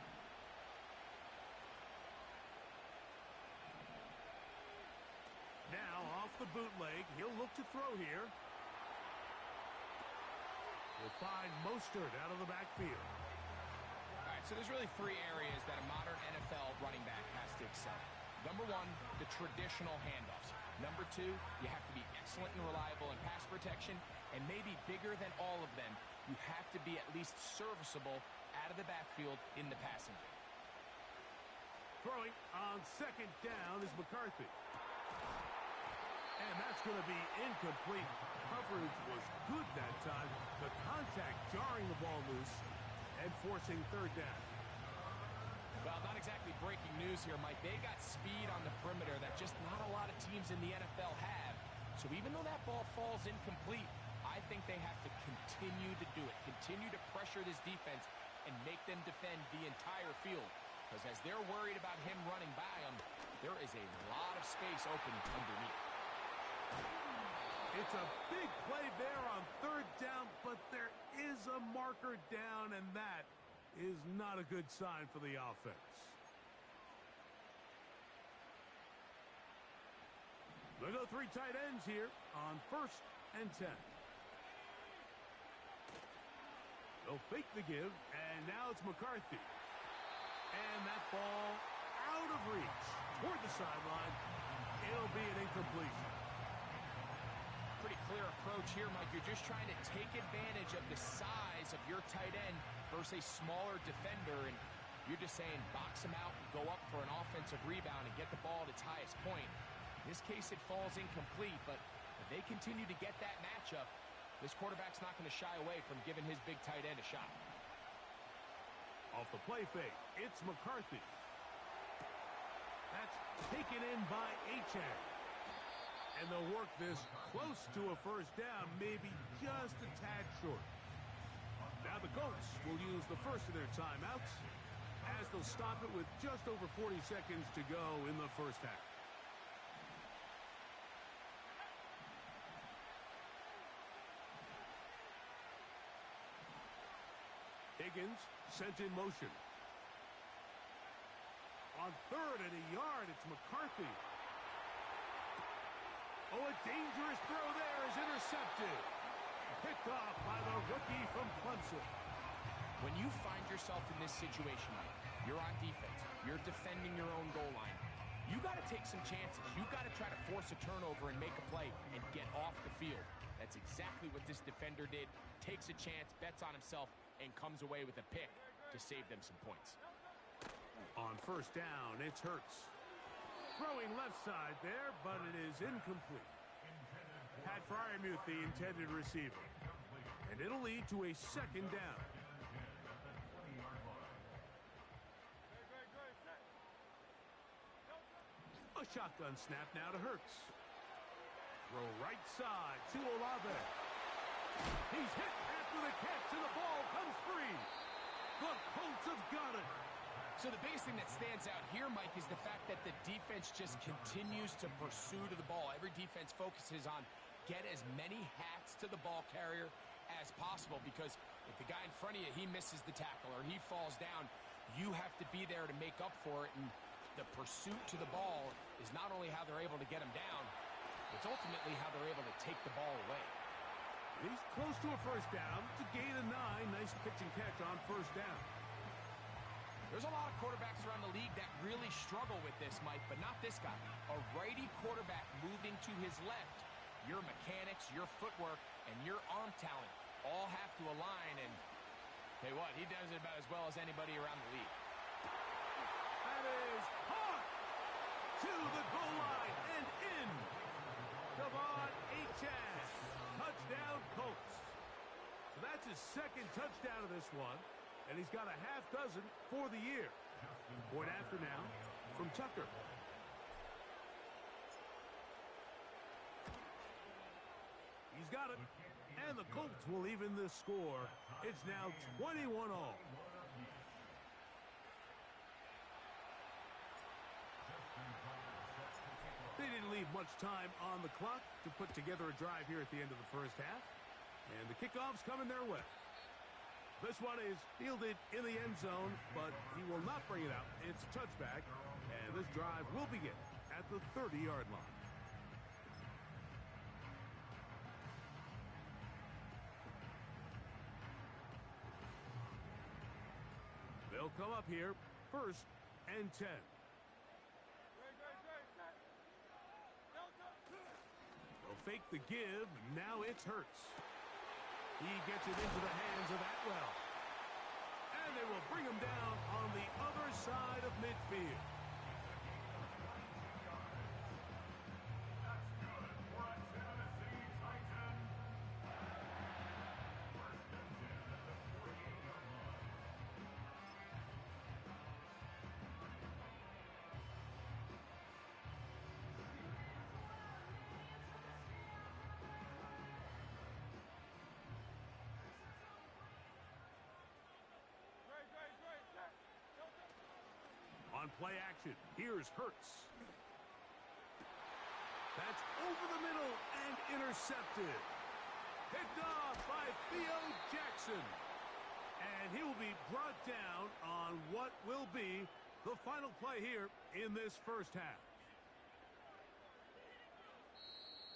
Speaker 4: Now off the bootleg, he'll look to throw here. He'll find Mostert out of the backfield.
Speaker 5: All right, so there's really 3 areas that a modern NFL running back has to excel at. Number 1, the traditional handoffs. Number 2, you have to be excellent and reliable in pass protection. And maybe bigger than all of them, you have to be at least serviceable out of the backfield in the passing game.
Speaker 4: Throwing on second down is McCarthy. And that's going to be incomplete. Coverage was good that time. The contact jarring the ball loose and forcing third down.
Speaker 5: Well, not exactly breaking news here, Mike. They got speed on the perimeter that just not a lot of teams in the NFL have. So even though that ball falls incomplete, I think they have to continue to do it. Continue to pressure this defense and make them defend the entire field. Because as they're worried about him running by them, there is a lot of space open underneath.
Speaker 4: It's a big play there on third down, but there is a marker down, and that is not a good sign for the offense. They go 3 tight ends here on 1st and 10. They'll fake the give, and now it's McCarthy. And that ball out of reach toward the sideline. It'll be an incompletion.
Speaker 5: Pretty clear approach here, Mike. You're just trying to take advantage of the size of your tight end versus a smaller defender, and you're just saying box him out, go up for an offensive rebound, and get the ball at its highest point. In this case, it falls incomplete, but if they continue to get that matchup, this quarterback's not going to shy away from giving his big tight end a shot.
Speaker 4: Off the play fake, it's McCarthy. That's taken in by Achane. And they'll work this close to a first down, maybe just a tad short. Now the Colts will use the first of their timeouts as they'll stop it with just over 40 seconds to go in the first half. Higgins sent in motion. On 3rd and a yard, it's McCarthy. Oh, a dangerous throw there is intercepted. Picked off by the rookie from Clemson.
Speaker 5: When you find yourself in this situation, Mike, you're on defense, you're defending your own goal line, you got to take some chances. You've got to try to force a turnover and make a play and get off the field. That's exactly what this defender did. Takes a chance, bets on himself, and comes away with a pick to save them some points.
Speaker 4: On first down, it's Hurts. Throwing left side there, but it is incomplete. Pat Freiermuth, the intended receiver. And it'll lead to a second down. A shotgun snap now to Hurts. Throw right side to Olave. He's hit after the catch, and the ball comes free. The Colts have got it.
Speaker 5: So the biggest thing that stands out here, Mike, is the fact that the defense just continues to pursue to the ball. Every defense focuses on get as many hats to the ball carrier as possible, because if the guy in front of you, he misses the tackle or he falls down, you have to be there to make up for it. And the pursuit to the ball is not only how they're able to get him down, it's ultimately how they're able to take the ball away.
Speaker 4: He's close to a first down. It's a gain of 9. Nice pitch and catch on first down.
Speaker 5: There's a lot of quarterbacks around the league that really struggle with this, Mike, but not this guy. A righty quarterback moving to his left. Your mechanics, your footwork, and your arm talent all have to align, and tell you what, he does it about as well as anybody around the league.
Speaker 4: That is hot to the goal line and in. Devon Achane, touchdown Colts. So that's his second touchdown of this one, and he's got a half dozen for the year. Point after now from Tucker. He's got it, and the Colts will even the score. It's now 21-all. They didn't leave much time on the clock to put together a drive here at the end of the first half, and the kickoff's coming their way. This one is fielded in the end zone, but he will not bring it out. It's a touchback, and this drive will begin at the 30-yard line. They'll come up here, 1st and 10. They'll fake the give. Now it's Hurts. He gets it into the hands of Atwell. And they will bring him down on the other side of midfield. On play action, here's Hurts. That's over the middle and intercepted. Picked off by Theo Jackson. And he will be brought down on what will be the final play here in this first half.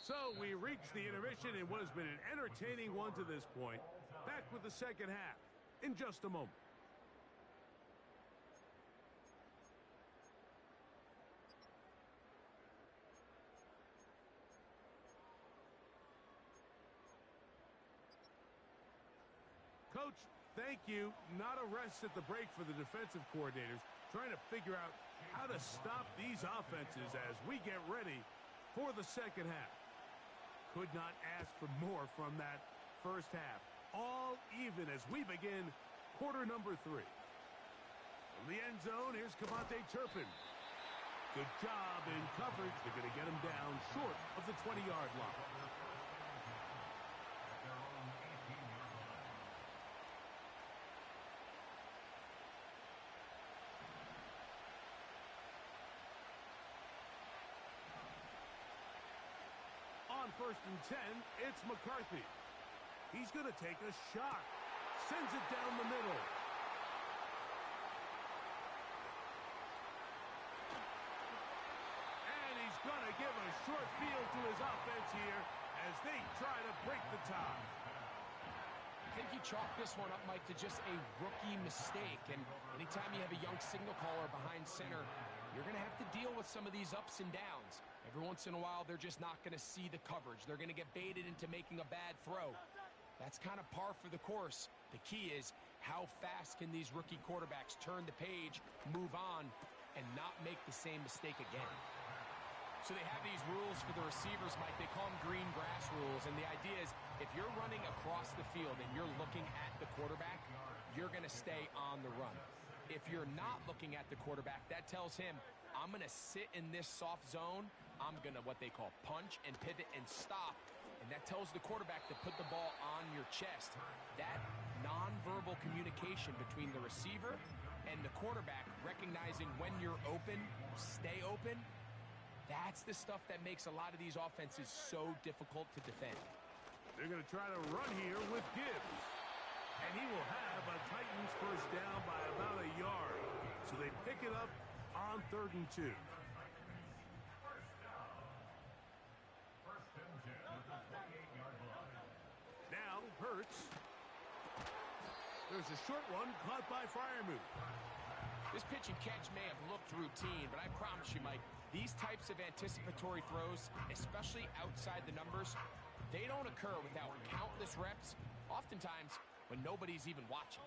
Speaker 4: So we reach the intermission in what has been an entertaining one to this point. Back with the second half in just a moment. Coach, thank you. Not a rest at the break for the defensive coordinators, trying to figure out how to stop these offenses as we get ready for the second half. Could not ask for more from that first half. All even as we begin quarter number 3. From the end zone, here's Cavante Turpin. Good job in coverage. They're going to get him down short of the 20-yard line. On 1st and 10, it's McCarthy. He's going to take a shot. Sends it down the middle. And he's going to give a short field to his offense here as they try to break the tie.
Speaker 5: I think you chalk this one up, Mike, to just a rookie mistake. And anytime you have a young signal caller behind center, you're going to have to deal with some of these ups and downs. Every once in a while, they're just not going to see the coverage. They're going to get baited into making a bad throw. That's kind of par for the course. The key is how fast can these rookie quarterbacks turn the page, move on, and not make the same mistake again. So they have these rules for the receivers, Mike. They call them green grass rules. And the idea is if you're running across the field and you're looking at the quarterback, you're going to stay on the run. If you're not looking at the quarterback, that tells him I'm going to sit in this soft zone. I'm going to what they call punch and pivot and stop. And that tells the quarterback to put the ball on your chest. That nonverbal communication between the receiver and the quarterback, recognizing when you're open, stay open, that's the stuff that makes a lot of these offenses so difficult to defend.
Speaker 4: They're going to try to run here with Gibbs. And he will have a Titans first down by about a yard. So they pick it up on 3rd and 2. Now, Hurts. There's a short one caught by Freiermuth.
Speaker 5: This pitch and catch may have looked routine, but I promise you, Mike, these types of anticipatory throws, especially outside the numbers, they don't occur without countless reps, oftentimes when nobody's even watching.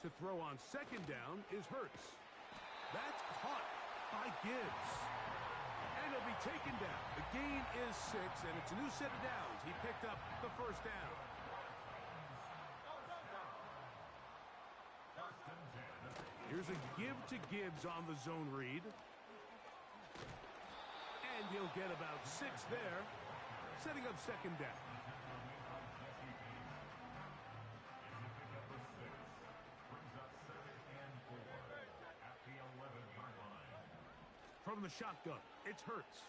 Speaker 4: To throw on 2nd down is Hurts. That's caught by Gibbs. And he'll be taken down. The gain is 6, and it's a new set of downs. He picked up the first down. Here's a give to Gibbs on the zone read. And he'll get about 6 there, setting up 2nd down. From the shotgun, it's Hurts.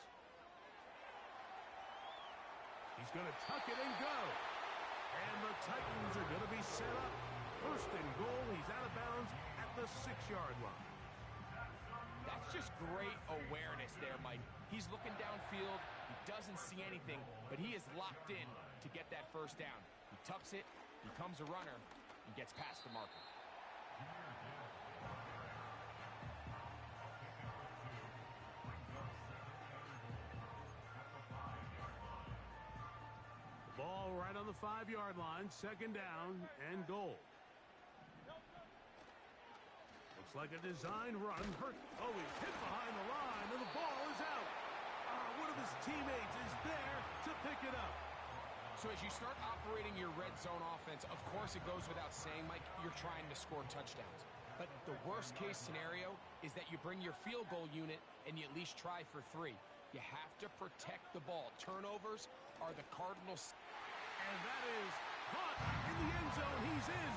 Speaker 4: He's going to tuck it and go. And the Titans are going to be set up. 1st and goal. He's out of bounds at the 6-yard line.
Speaker 5: That's just great awareness there, Mike. He's looking downfield. He doesn't see anything, but he is locked in to get that first down. He tucks it, becomes a runner, and gets past the marker.
Speaker 4: The ball right on the 5-yard line. 2nd down and goal. Looks like a design run. Hurt. Oh, he's hit behind the line, and the ball is out. One of his teammates is there to pick it up.
Speaker 5: So as you start operating your red zone offense, of course it goes without saying, Mike, you're trying to score touchdowns. But the worst case scenario is that you bring your field goal unit and you at least try for 3. You have to protect the ball. Turnovers are the Cardinals.
Speaker 4: And that is caught in the end zone. He's in.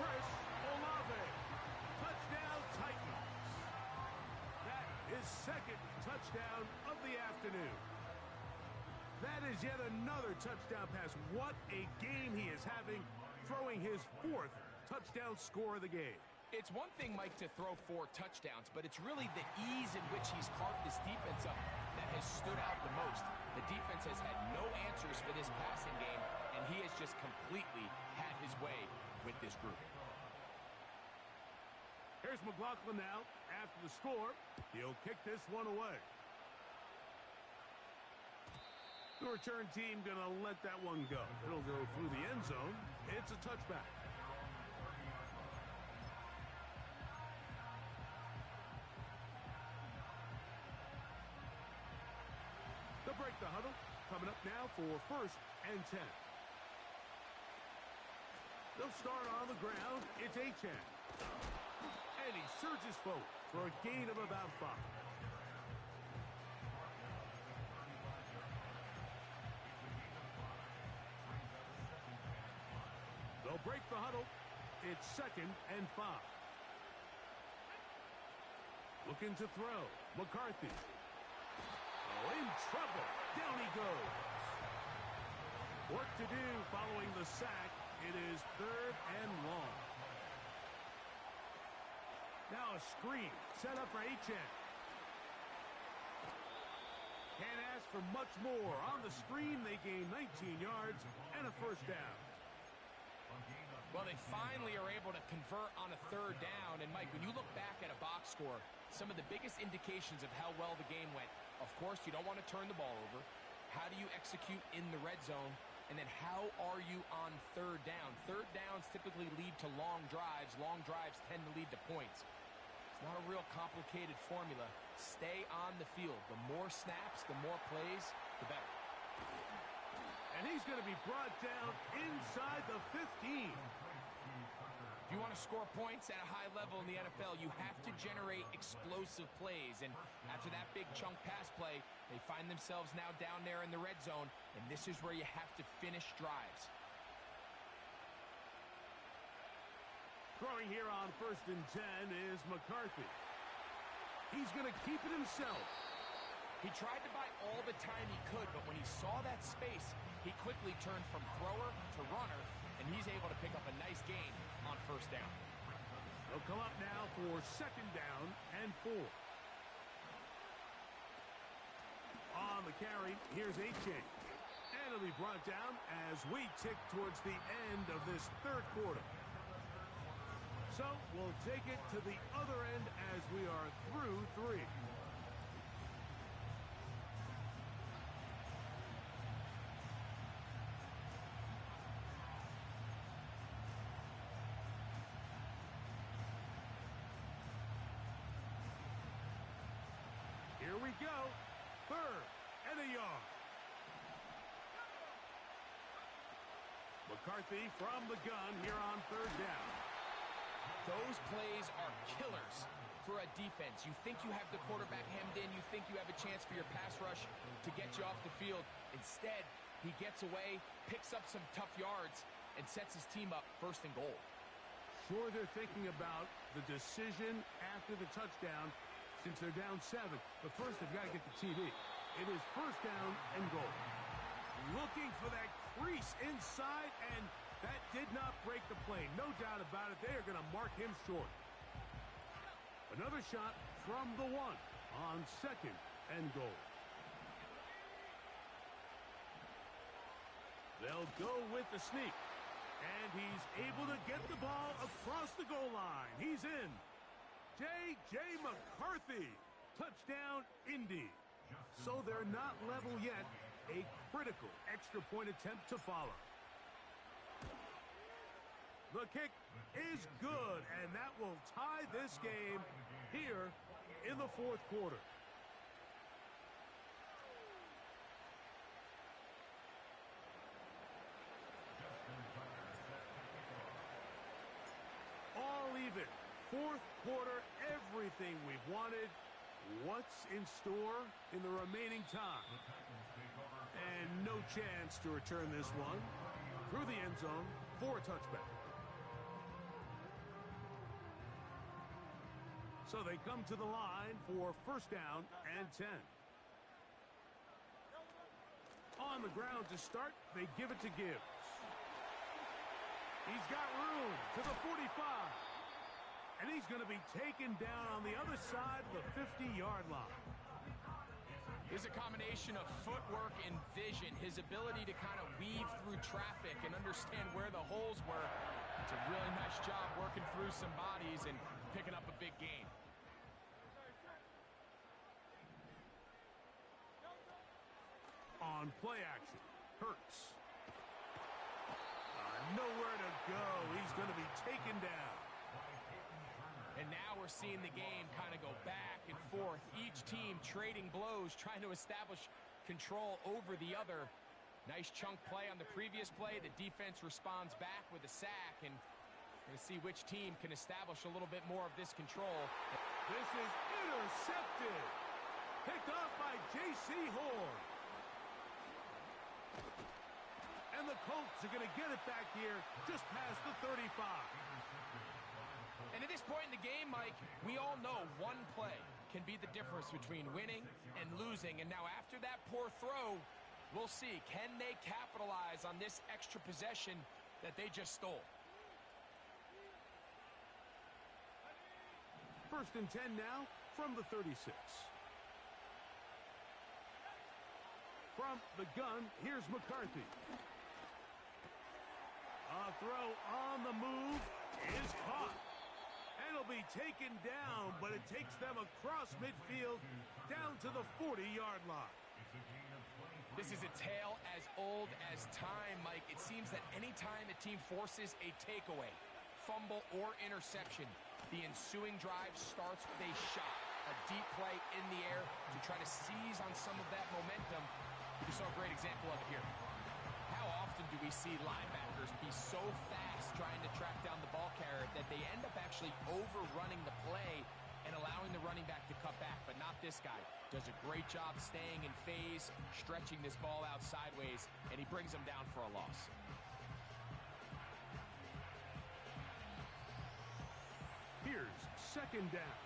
Speaker 4: Chris Olave. Touchdown Titans. That is 2nd touchdown of the afternoon. That is yet another touchdown pass. What a game he is having, throwing his 4th touchdown score of the game.
Speaker 5: It's one thing, Mike, to throw 4 touchdowns, but it's really the ease in which he's carved this defense up that has stood out the most. The defense has had no answers for this passing game, and he has just completely had his way with this group.
Speaker 4: Here's McLaughlin now. After the score, he'll kick this one away. The return team going to let that one go. It'll go through the end zone. It's a touchback. They'll break the huddle. Coming up now for 1st and 10. They'll start on the ground. It's Achane. And he surges forward for a gain of about 5. They'll break the huddle. It's 2nd and 5. Looking to throw. McCarthy. Oh, in trouble. Down he goes. Work to do following the sack. It is 3rd and long. Now a screen set up for Achane. Can't ask for much more. On the screen, they gain 19 yards and a first down.
Speaker 5: Well, they finally are able to convert on a 3rd down. And, Mike, when you look back at a box score, some of the biggest indications of how well the game went, of course, you don't want to turn the ball over. How do you execute in the red zone? And then how are you on 3rd down? 3rd downs typically lead to long drives. Long drives tend to lead to points. It's not a real complicated formula. Stay on the field. The more snaps, the more plays, the better.
Speaker 4: And he's going to be brought down inside the 15.
Speaker 5: If you want to score points at a high level in the NFL, you have to generate explosive plays. And after that big chunk pass play, they find themselves now down there in the red zone, and this is where you have to finish drives.
Speaker 4: Throwing here on 1st and 10 is McCarthy. He's going to keep it himself.
Speaker 5: He tried to buy all the time he could, but when he saw that space, he quickly turned from thrower to runner, and he's able to pick up a nice gain on 1st down.
Speaker 4: They'll come up now for 2nd down and 4. On the carry, here's A-Chain. And it'll be brought down as we tick towards the end of this 3rd quarter. So we'll take it to the other end as we are through 3. Here we go. 3rd and a yard. McCarthy from the gun here on 3rd down.
Speaker 5: Those plays are killers for a defense. You think you have the quarterback hemmed in. You think you have a chance for your pass rush to get you off the field. Instead, he gets away, picks up some tough yards, and sets his team up 1st and goal.
Speaker 4: Sure, they're thinking about the decision after the touchdown since they're down 7. But first, they've got to get the TD. It is 1st down and goal. Looking for that crease inside, and that did not break the play. No doubt about it. They are going to mark him short. Another shot from the 1 on 2nd and goal. They'll go with the sneak. And he's able to get the ball across the goal line. He's in. J.J. McCarthy. Touchdown, Indy. So they're not level yet. A critical extra point attempt to follow. The kick is good, and that will tie this game here in the 4th quarter. All even. 4th quarter, everything we've wanted. What's in store in the remaining time? And no chance to return this one through the end zone for a touchback. So they come to the line for 1st down and 10. On the ground to start, they give it to Gibbs. He's got room to the 45. And he's going to be taken down on the other side of the 50-yard line.
Speaker 5: There's a combination of footwork and vision, his ability to kind of weave through traffic and understand where the holes were. It's a really nice job working through some bodies and picking up a big gain.
Speaker 4: On play action, Hurts. Nowhere to go. He's going to be taken down.
Speaker 5: And now we're seeing the game kind of go back and forth. Each team trading blows, trying to establish control over the other. Nice chunk play on the previous play. The defense responds back with a sack, and we're going to see which team can establish a little bit more of this control.
Speaker 4: This is intercepted. Picked off by J.C. Horn. And the Colts are going to get it back here just past the 35.
Speaker 5: And at this point in the game, Mike, we all know one play can be the difference between winning and losing. And now after that poor throw, we'll see. Can they capitalize on this extra possession that they just stole?
Speaker 4: 1st and 10 now from the 36. From the gun, here's McCarthy. A throw on the move is caught. And it'll be taken down, but it takes them across midfield down to the 40-yard line.
Speaker 5: This is a tale as old as time, Mike. It seems that any time a team forces a takeaway, fumble, or interception, the ensuing drive starts with a shot, a deep play in the air to try to seize on some of that momentum. We saw a great example of it here. How often do we see linebackers be so fast trying to track down the ball carrier that they end up actually overrunning the play and allowing the running back to cut back, but not this guy. Does a great job staying in phase, stretching this ball out sideways, and he brings them down for a loss.
Speaker 4: Here's second down.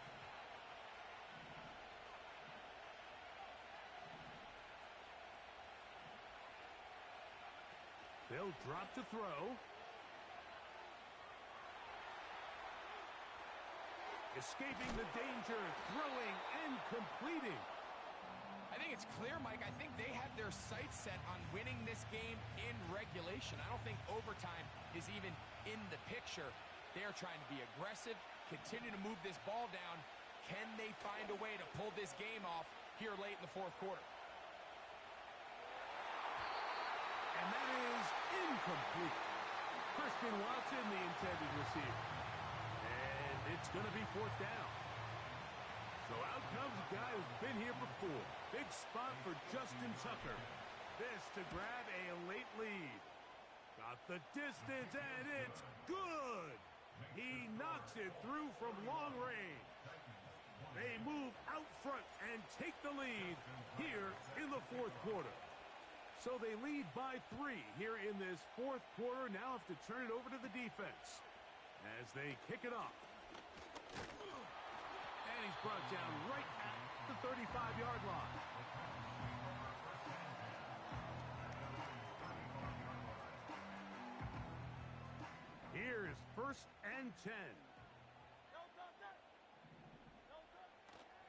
Speaker 4: They'll drop to throw. Escaping the danger, throwing and completing.
Speaker 5: I think it's clear, Mike. I think they have their sights set on winning this game in regulation. I don't think overtime is even in the picture. They are trying to be aggressive, continue to move this ball down. Can they find a way to pull this game off here late in the fourth quarter?
Speaker 4: And that is incomplete. Christian Watson, the intended receiver. And it's going to be fourth down. So out comes a guy who's been here before. Big spot for Justin Tucker. This to grab a late lead. Got the distance, and it's good. He knocks it through from long range. They move out front and take the lead here in the fourth quarter. So they lead by 3 here in this fourth quarter. Now have to turn it over to the defense as they kick it off. And he's brought down right at the 35-yard line. Here's first and 10.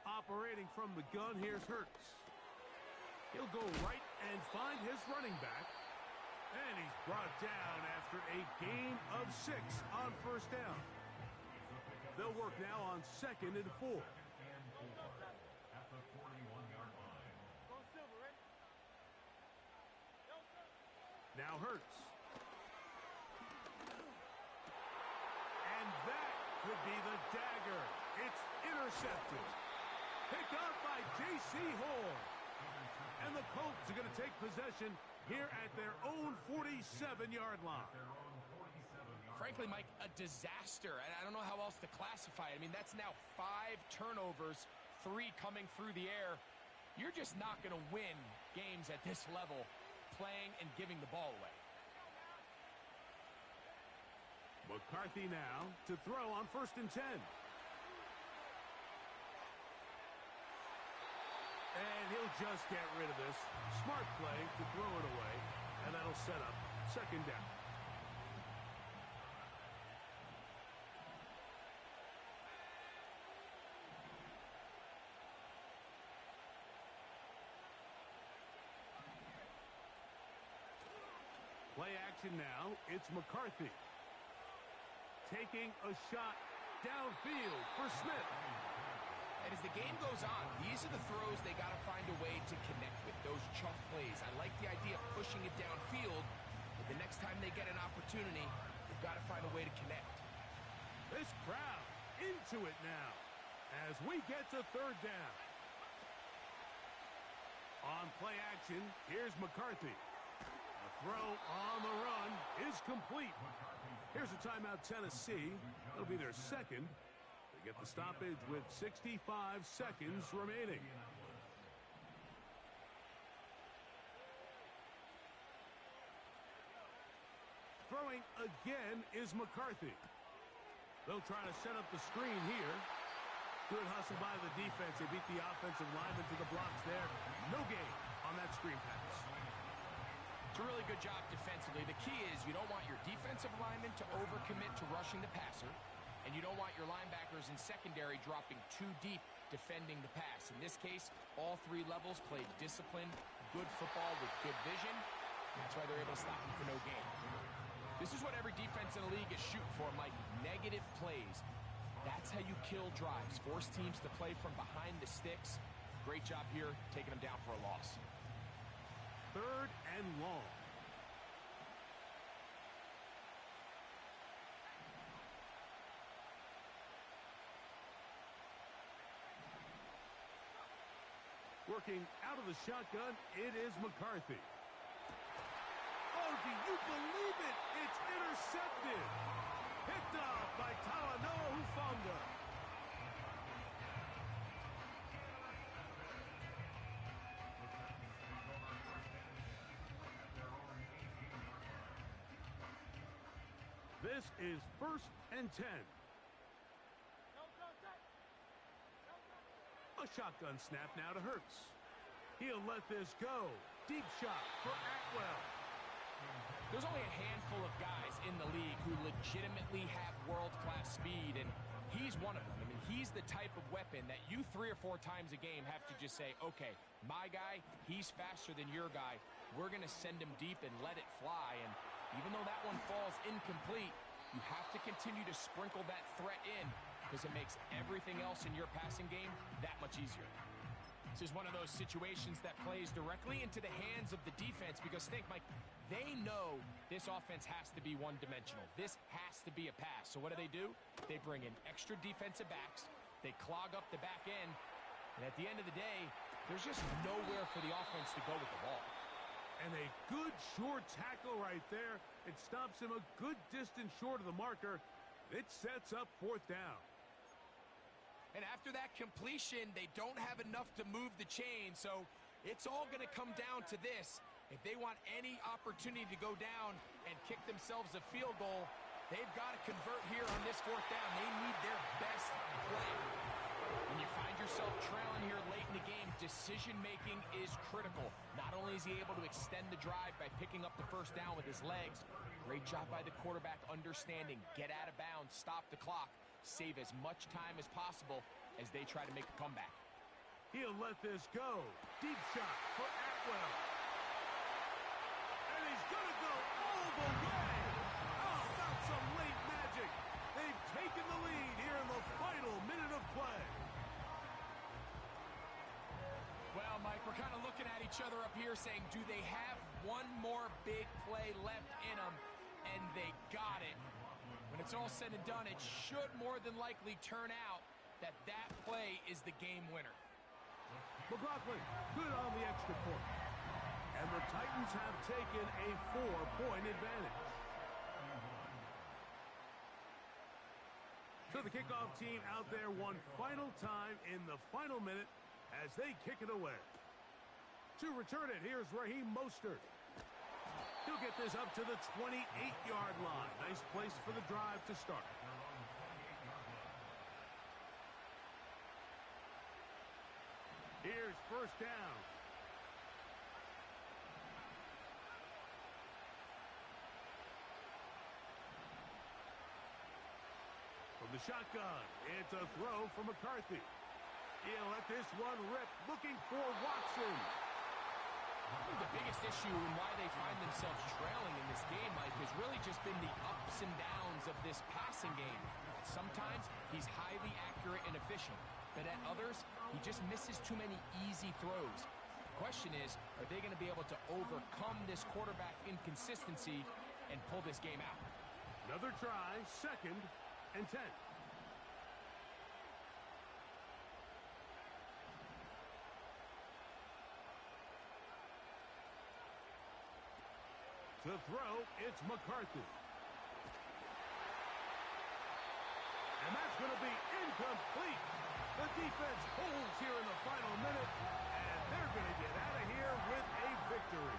Speaker 4: Operating from the gun, here's Hurts. He'll go right and find his running back. And he's brought down after a gain of 6 on first down. They'll work now on 2nd and 4.
Speaker 3: At the 41-yard line.
Speaker 4: Now Hurts. And that could be the dagger. It's intercepted. Picked off by J.C. Horn. And the Colts are going to take possession here at their own 47-yard line.
Speaker 5: Frankly, Mike, a disaster. And I don't know how else to classify it. I mean, that's now 5 turnovers, 3 coming through the air. You're just not going to win games at this level playing and giving the ball away.
Speaker 4: McCarthy now to throw on 1st and 10. And he'll just get rid of this. Smart play to throw it away. And that'll set up 2nd down. Play action now. It's McCarthy. Taking a shot downfield for Smith.
Speaker 5: And as the game goes on, these are the throws they got to find a way to connect with, those chunk plays. I like the idea of pushing it downfield, but the next time they get an opportunity, they've got to find a way to connect.
Speaker 4: This crowd into it now as we get to 3rd down. On play action, here's McCarthy. A throw on the run is complete. Here's a timeout, Tennessee. That'll be their 2nd. They get the stoppage with 65 seconds remaining. Throwing again is McCarthy. They'll try to set up the screen here. Good hustle by the defense. They beat the offensive lineman to the blocks there. No gain on that screen pass.
Speaker 5: It's a really good job defensively. The key is you don't want your defensive linemen to overcommit to rushing the passer, and you don't want your linebackers in secondary dropping too deep defending the pass. In this case, all 3 levels played disciplined, good football with good vision. That's why they're able to stop them for no gain. This is what every defense in the league is shooting for, Mike. Negative plays. That's how you kill drives. Force teams to play from behind the sticks. Great job here, taking them down for a loss.
Speaker 4: 3rd and long. Working out of the shotgun, it is McCarthy. Oh, you believe it? It's intercepted. Picked off by Talanoa Hufanga. This is 1st and 10. A shotgun snap now to Hurts. He'll let this go. Deep shot for Atwell.
Speaker 5: There's only a handful of guys in the league who legitimately have world-class speed, and he's one of them. I mean, he's the type of weapon that you 3 or 4 times a game have to just say, okay, my guy, he's faster than your guy. We're going to send him deep and let it fly. And even though that one falls incomplete, you have to continue to sprinkle that threat in because it makes everything else in your passing game that much easier. This is one of those situations that plays directly into the hands of the defense because think, Mike, they know this offense has to be one-dimensional. This has to be a pass. So what do? They bring in extra defensive backs. They clog up the back end. And at the end of the day, there's just nowhere for the offense to go with the ball.
Speaker 4: And a good short tackle right there. It stops him a good distance short of the marker. It sets up 4th down.
Speaker 5: And after that completion, they don't have enough to move the chain. So it's all going to come down to this. If they want any opportunity to go down and kick themselves a field goal, they've got to convert here on this 4th down. They need their best play. When you find yourself trailing here late in the game, decision-making is critical. Not only is he able to extend the drive by picking up the 1st down with his legs, great job by the quarterback understanding, get out of bounds, stop the clock, save as much time as possible as they try to make a comeback.
Speaker 4: He'll let this go. Deep shot for Atwell. And he's going to go all the way. How about some late magic? They've taken the lead here in the final minute of play.
Speaker 5: Well, Mike, we're kind of looking at each other up here saying, do they have one more big play left in them? And they got it. When it's all said and done, it should more than likely turn out that that play is the game winner.
Speaker 4: McLaughlin, good on the extra point. And the Titans have taken a 4-point advantage. So the kickoff team out there one final time in the final minute as they kick it away. To return it, here's Raheem Mostert. He'll get this up to the 28-yard line. Nice place for the drive to start. Here's 1st down. From the shotgun, it's a throw for McCarthy. He'll let this one rip, looking for Watson.
Speaker 5: I think the biggest issue and why they find themselves trailing in this game, Mike, has really just been the ups and downs of this passing game. Sometimes he's highly accurate and efficient, but at others, he just misses too many easy throws. The question is, are they going to be able to overcome this quarterback inconsistency and pull this game out?
Speaker 4: Another try, 2nd and 10. To throw, it's McCarthy. And that's going to be incomplete. The defense holds here in the final minute, and they're going to get out of here with a victory.